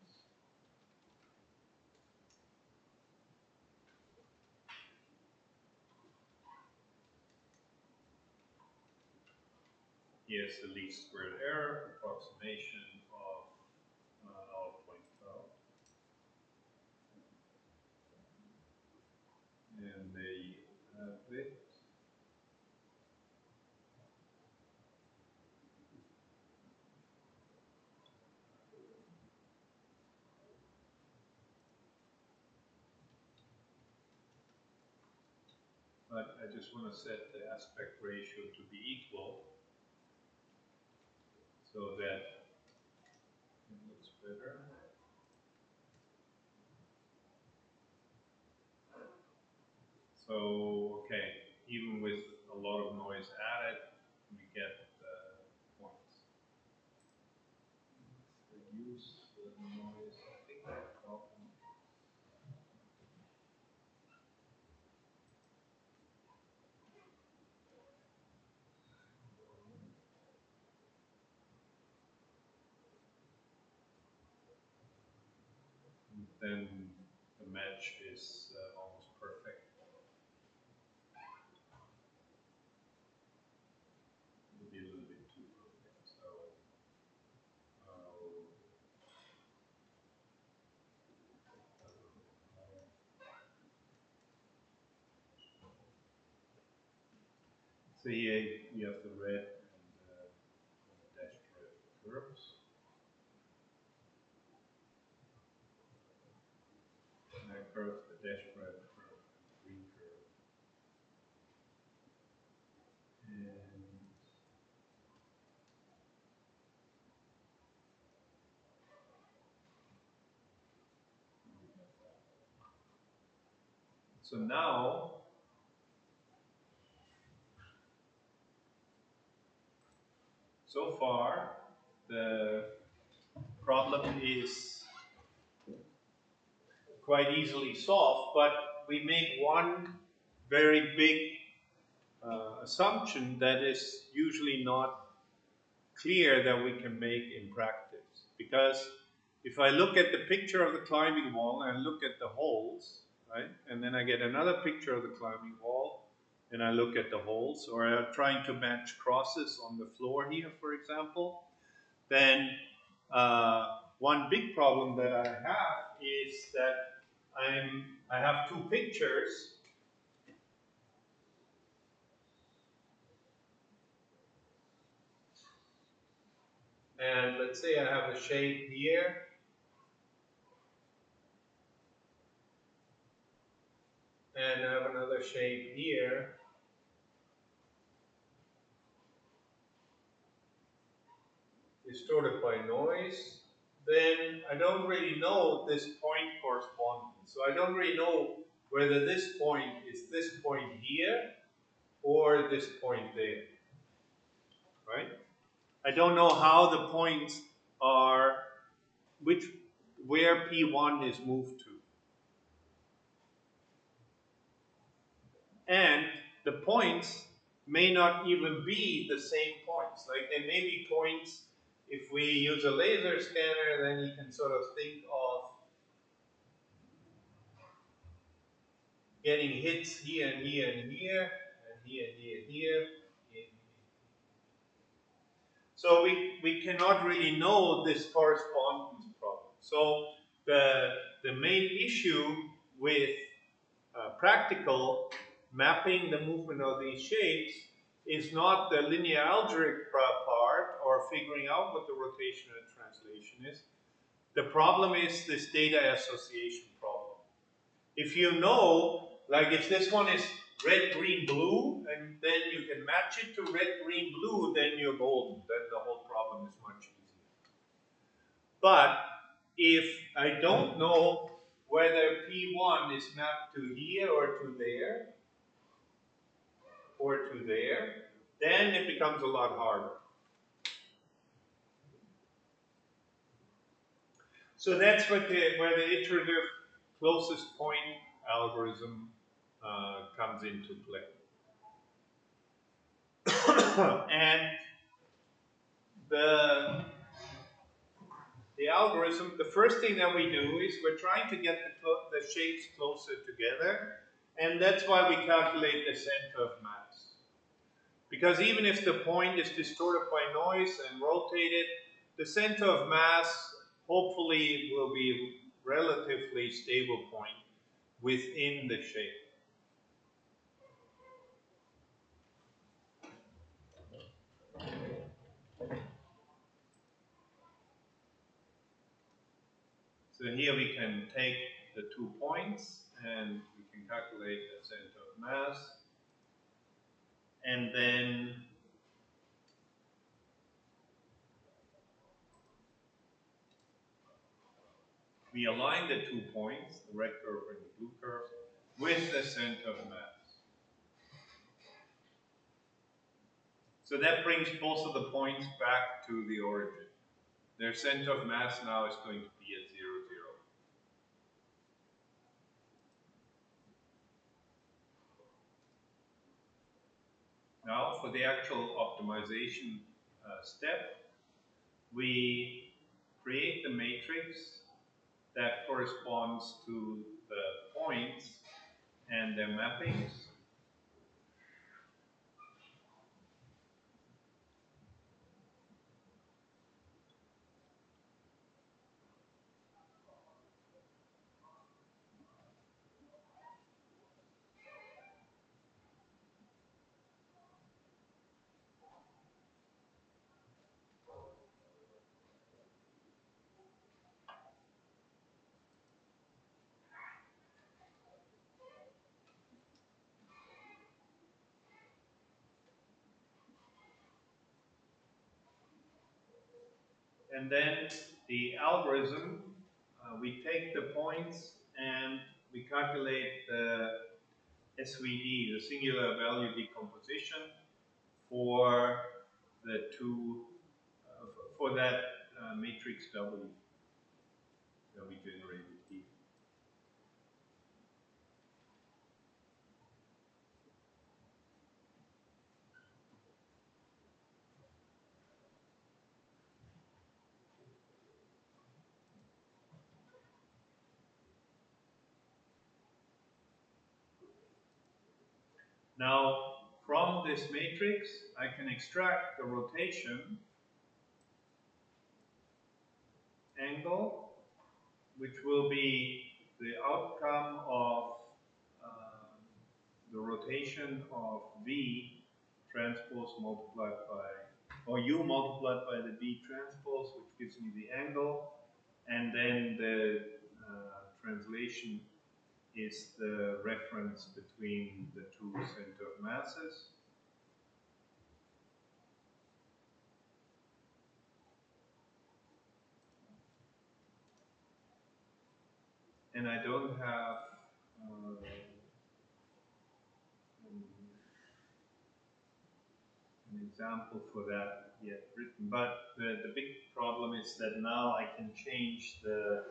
Here's the least squared error approximation of our point cloud. And there you have it. But I just want to set the aspect ratio to be equal so that it looks better. So, okay, even with a lot of noise added, we get the points. Reduce the noise, I think that problem. Then the match is almost perfect. It'll be a little bit too perfect. So, so here you have the red and dashed red curves. And I curve the dashed red curve and the green curve. And so now, so far, the problem is quite easily solved, but we made one very big assumption that is usually not clear that we can make in practice. Because if I look at the picture of the climbing wall and I look at the holes, right, and then I get another picture of the climbing wall and I look at the holes, or I'm trying to match crosses on the floor here, for example, then one big problem that I have is that I have two pictures. And let's say I have a shape here, and I have another shape here. Distorted by noise. Then I don't really know this point corresponding. So I don't really know whether this point is this point here or this point there. Right? I don't know how the points are, where P1 is moved to. And the points may not even be the same points. Like there may be points, if we use a laser scanner, then you can sort of think of getting hits here and here and here, and here and here and here. So we cannot really know this correspondence problem. So the main issue with practical mapping the movement of these shapes is not the linear algebra part or figuring out what the rotation and translation is. The problem is this data association problem. If you know, like if this one is red, green, blue, and then you can match it to red, green, blue, then you're golden. Then the whole problem is much easier. But if I don't know whether P1 is mapped to here or to there, or to there, then it becomes a lot harder. So that's where the iterative closest point algorithm comes into play. And the algorithm, the first thing that we do is we're trying to get the shapes closer together, and that's why we calculate the center of mass. Because even if the point is distorted by noise and rotated, the center of mass hopefully will be relatively stable point within the shape. So here we can take the 2 points and we can calculate the center of mass. And then we align the 2 points, the red curve and the blue curve, with the center of mass. So that brings both of the points back to the origin. Their center of mass now is going to be at 0, 0. Now for the actual optimization step, we create the matrix that corresponds to the points and their mappings. And then the algorithm, we take the points and we calculate the SVD, the singular value decomposition, for the for that matrix W that we generated here. Now, from this matrix, I can extract the rotation angle, which will be the outcome of the rotation of V transpose multiplied by, or U multiplied by the V transpose, which gives me the angle, and then the translation is the reference between the two center of masses. And I don't have an example for that yet written, but the big problem is that now I can change the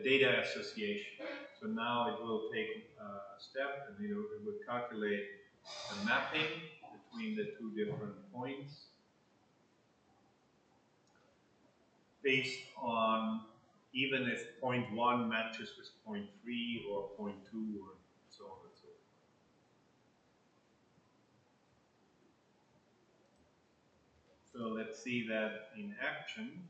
data association. So now it will take a step and it will calculate the mapping between the two different points based on even if point 1 matches with point 3 or point 2 or so on and so forth. So let's see that in action.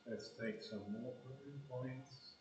Let's take some more points.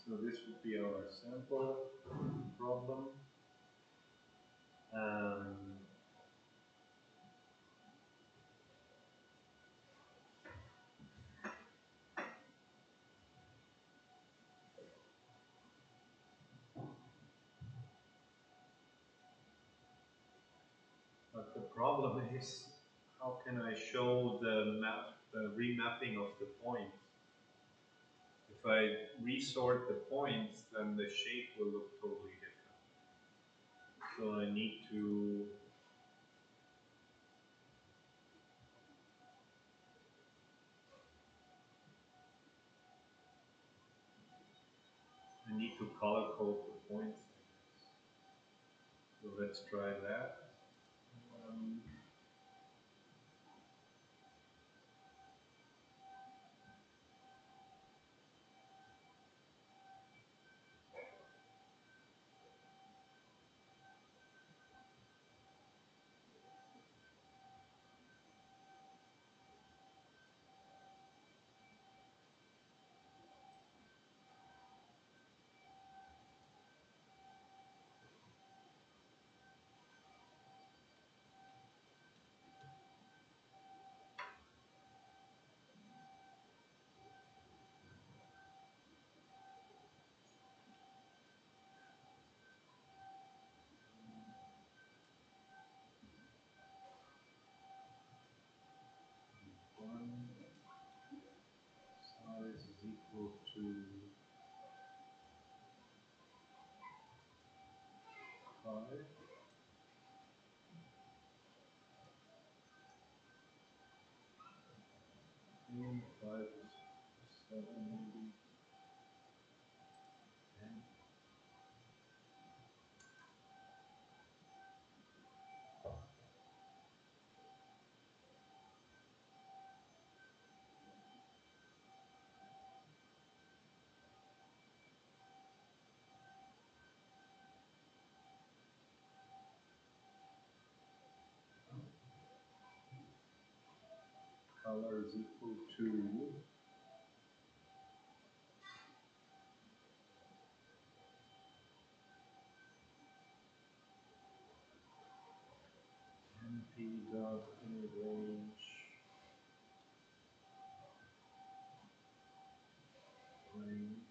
So this would be our sample problem. Um, but the problem is, how can I show the remapping of the points? If I resort the points, then the shape will look totally different. So I need to color code the points. So let's try that. Um, one size is equal to 5. And 5 is 7 maybe. And color is equal to np dot range range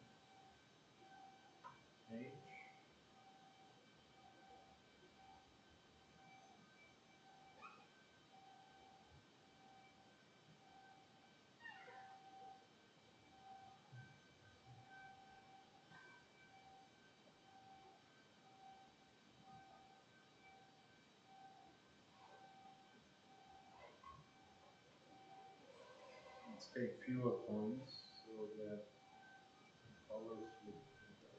h. Let's take fewer points so that colors look better.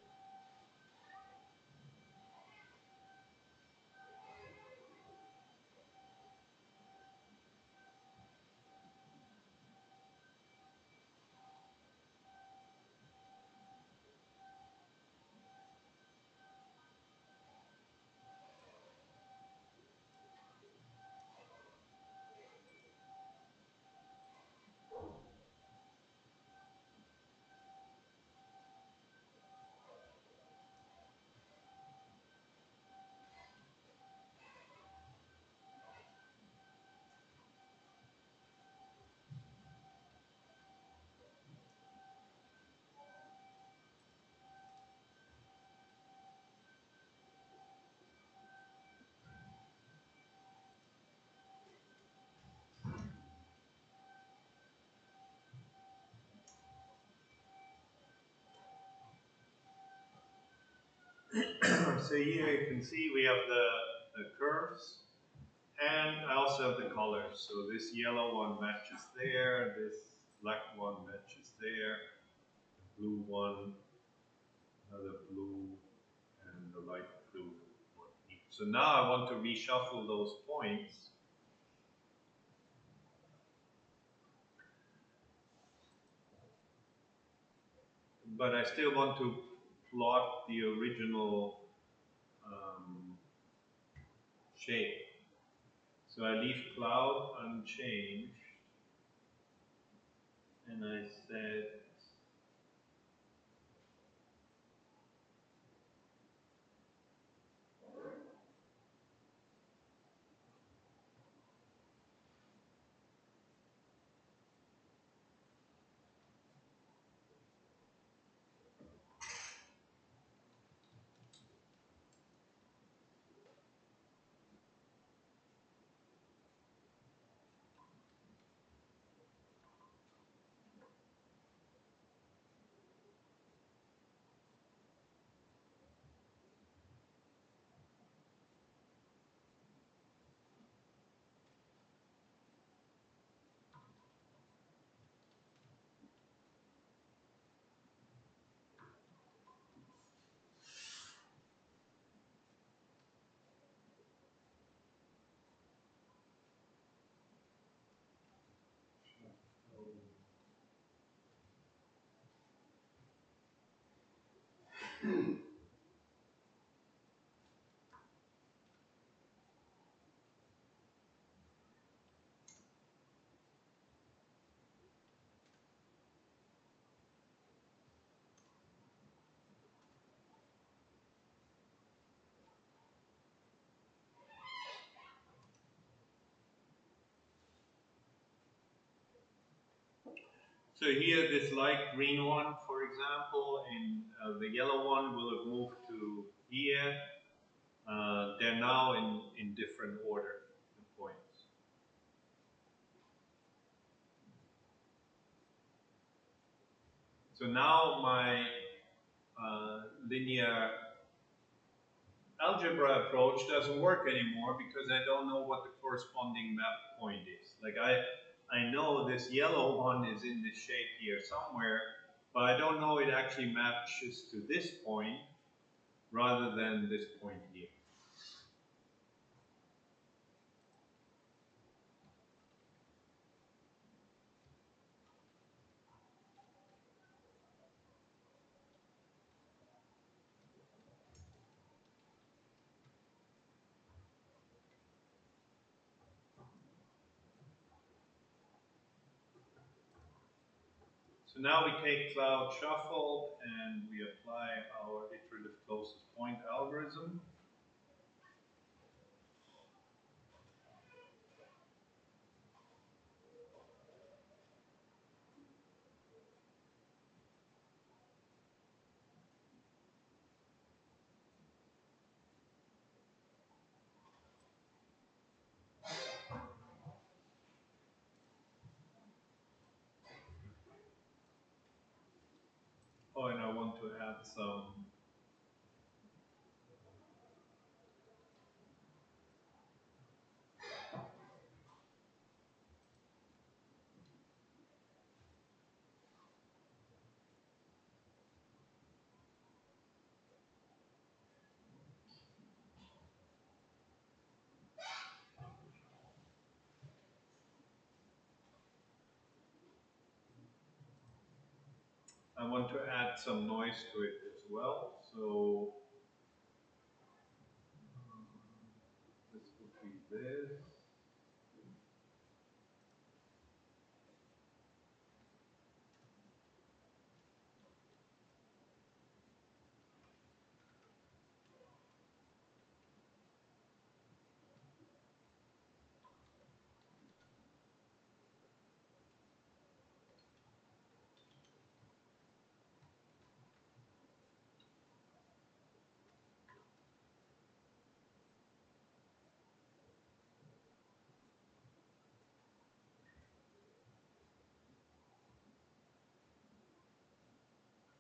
So here you can see we have the curves, and I also have the colors. So this yellow one matches there, this black one matches there, the blue one, another blue, and the light blue. So now I want to reshuffle those points. But I still want to plot the original shape. So I leave cloud unchanged, and I said so here, this light green one, for example, and the yellow one will have moved to here. They're now in different order, the points. So now my linear algebra approach doesn't work anymore because I don't know what the corresponding map point is. Like I know this yellow one is in this shape here somewhere, but I don't know it actually matches to this point rather than this point here. So now we take cloud shuffle and we apply our iterative closest point algorithm. Oh, and I want to add some noise to it as well. So this would be this.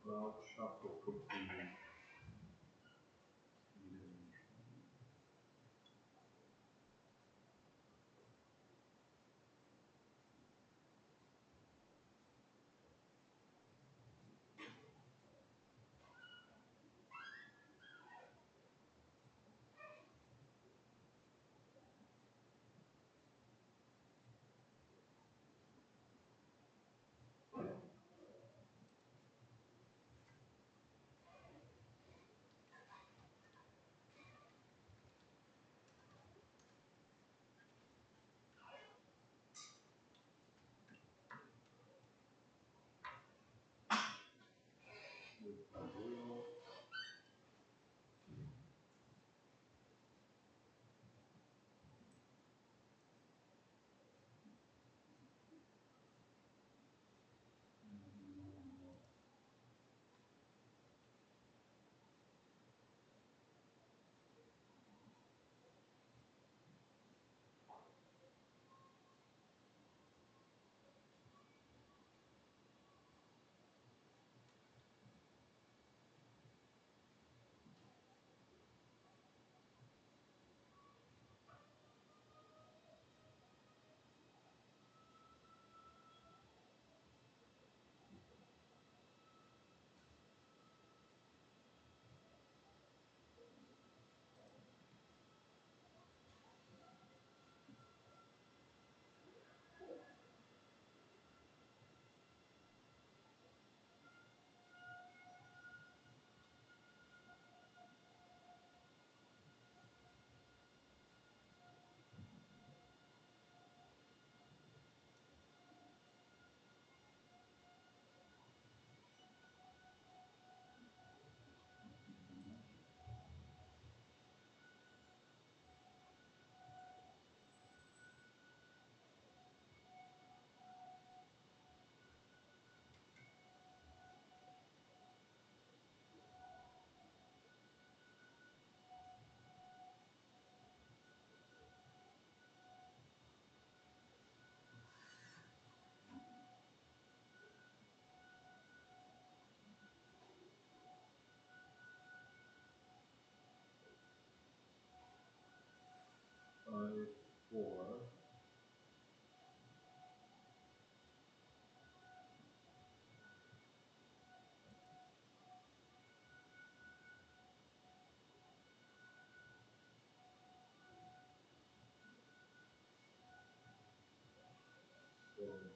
Cloud shuffle could be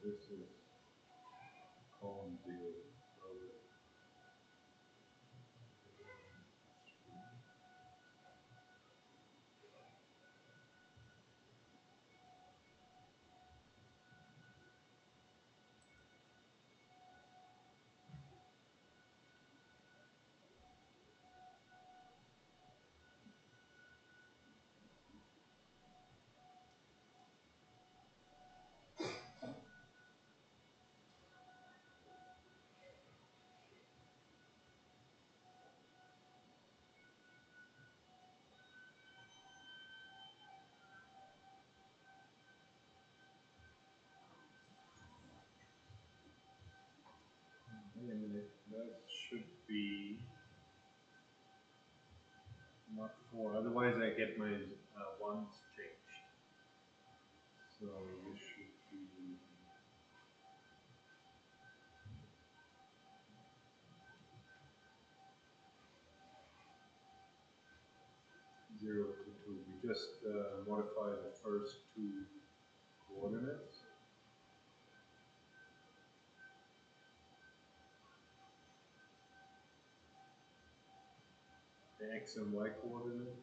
this is column 0. So wait a minute, that should be not 4, otherwise I get my ones changed. So this should be 0 to 2. We just modify the first two coordinates. The x and y coordinate.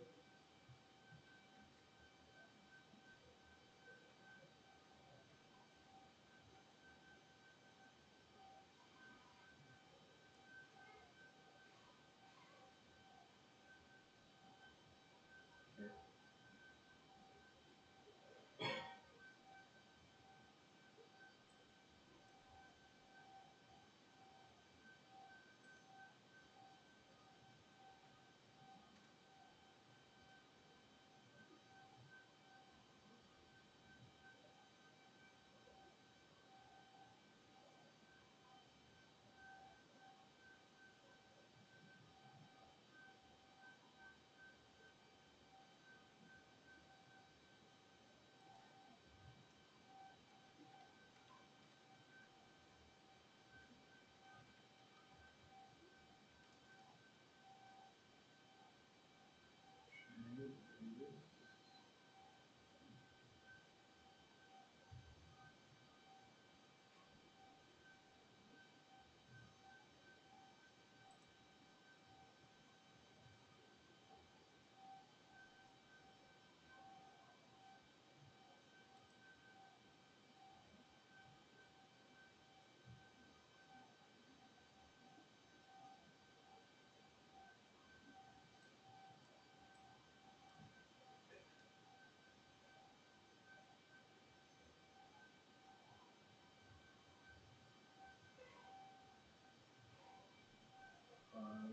Um,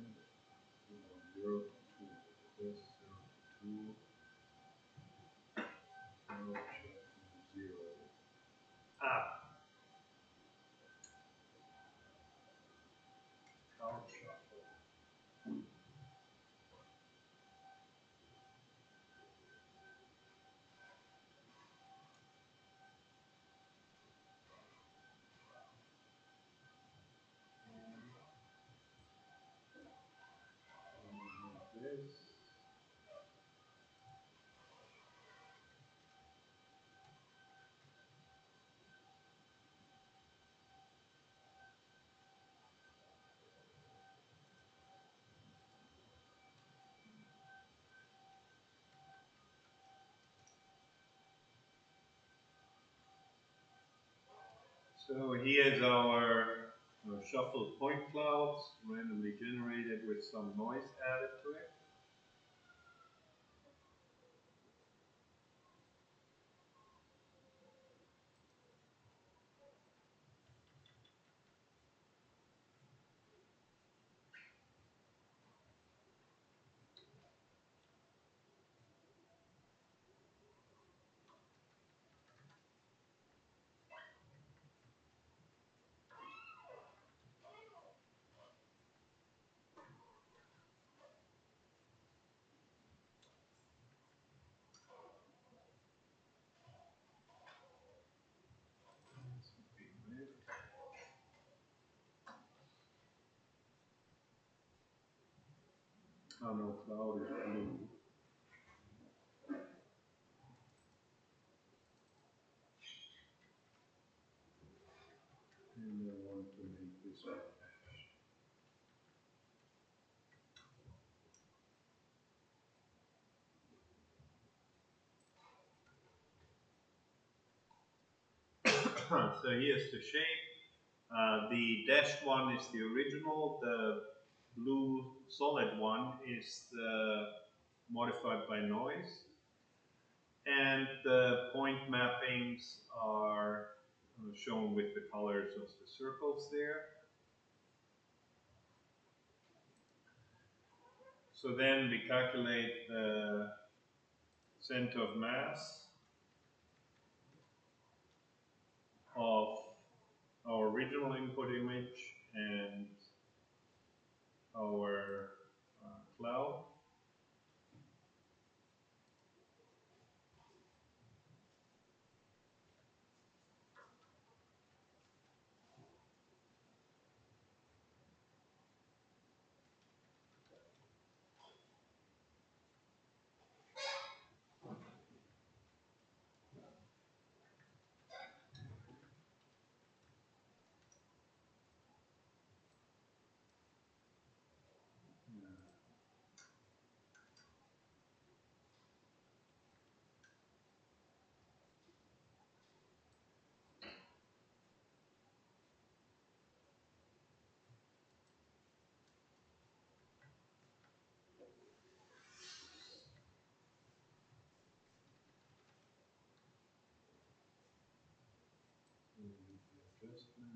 0 to 2. This 0 to 2. 0 to 0. Ah, count shuffle. This. So here's our shuffle point clouds, randomly generated with some noise added to it. Oh no, cloud is blue. this one. So here's the shape. The dashed one is the original. The blue solid one is the modified by noise. And the point mappings are shown with the colors of the circles there. So then we calculate the center of mass of our original input image and our cloud. Adjustment.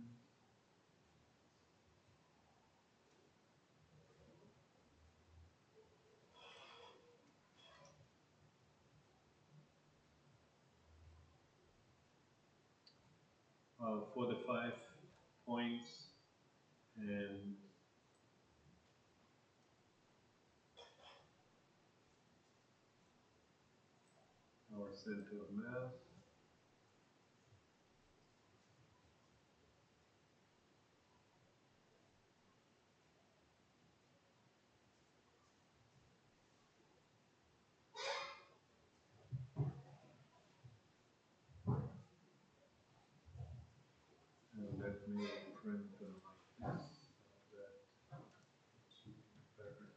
For the 5 points and our center of mass. And let me print them like this. So that better.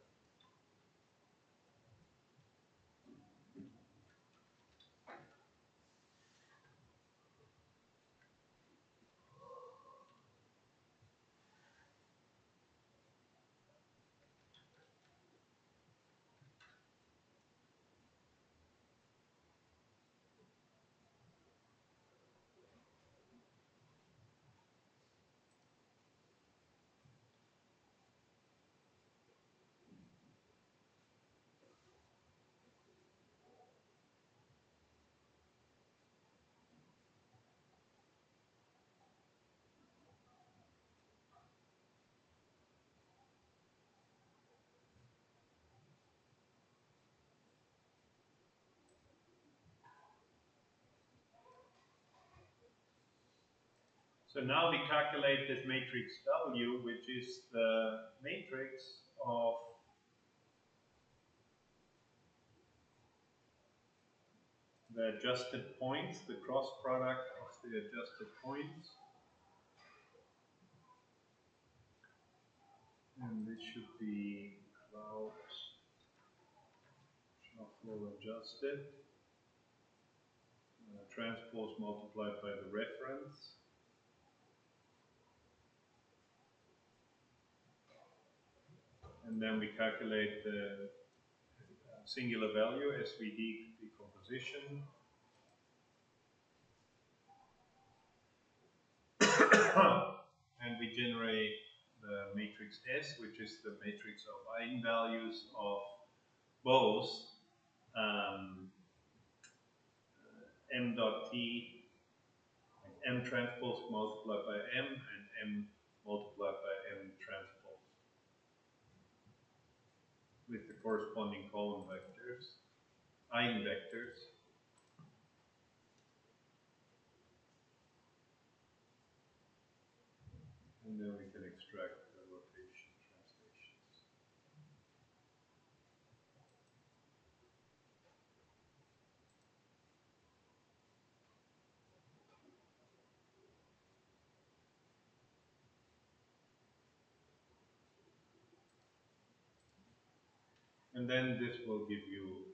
So now we calculate this matrix W, which is the matrix of the adjusted points, the cross product of the adjusted points. And this should be cloud shuffle adjusted. Transpose multiplied by the reference. And then we calculate the singular value, SVD decomposition. And we generate the matrix S, which is the matrix of eigenvalues of both m dot t, m transpose multiplied by m, and m multiplied by m transpose, with the corresponding column vectors, eigenvectors. And then we can extract the rotation translations. And then this will give you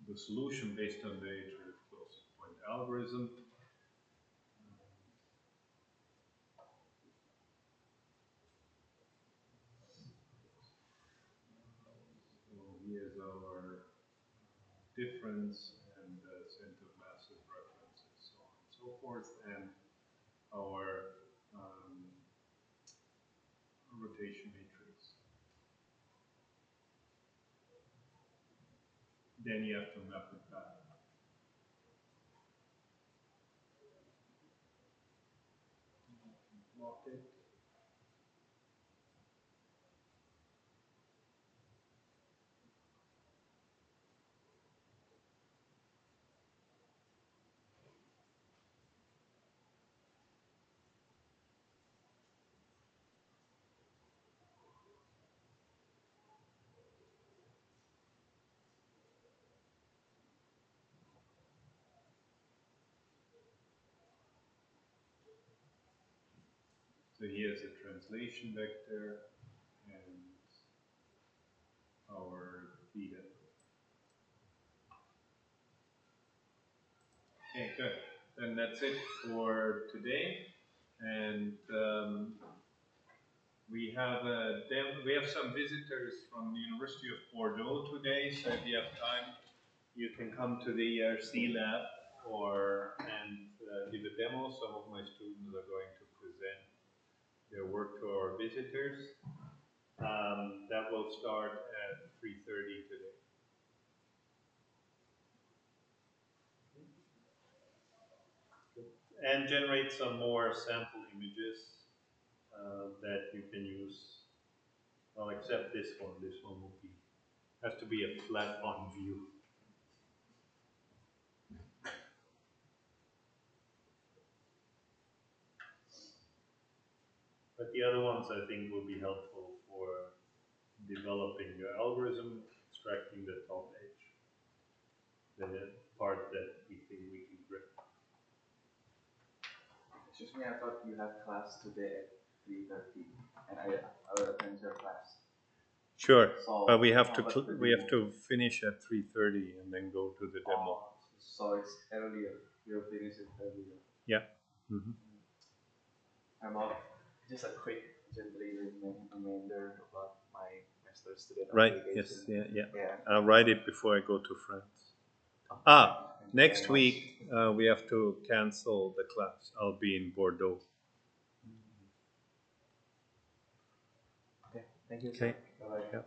the solution based on the iterative closing point algorithm. So here's our difference and center of massive references, so on and so forth, and our rotation matrix. Then you have to map it back. Lock it. So here's a translation vector and our theta. Okay, good. Then that's it for today. And we have some visitors from the University of Bordeaux today. So if you have time, you can come to the ERC lab and give a demo. Some of my students are going to present their work to our visitors. That will start at 3:30 today. And generate some more sample images that you can use. Well, except this one. This one will has to be a flat-on view. But the other ones I think will be helpful for developing your algorithm, extracting the top edge, the part that we think we can grip. Excuse me, I thought you have class today at 3:30, and I will attend your class. Sure, So, but we have to finish at 3:30 and then go to the demo. So it's earlier. You'll finish it earlier. Yeah. Mm-hmm. About just a quick gently reminder about my master student Right. application. Yes. Yeah. Yeah. I'll write it before I go to France. Next week we have to cancel the class. I'll be in Bordeaux. Okay. Thank you. Okay. Bye bye. Yeah.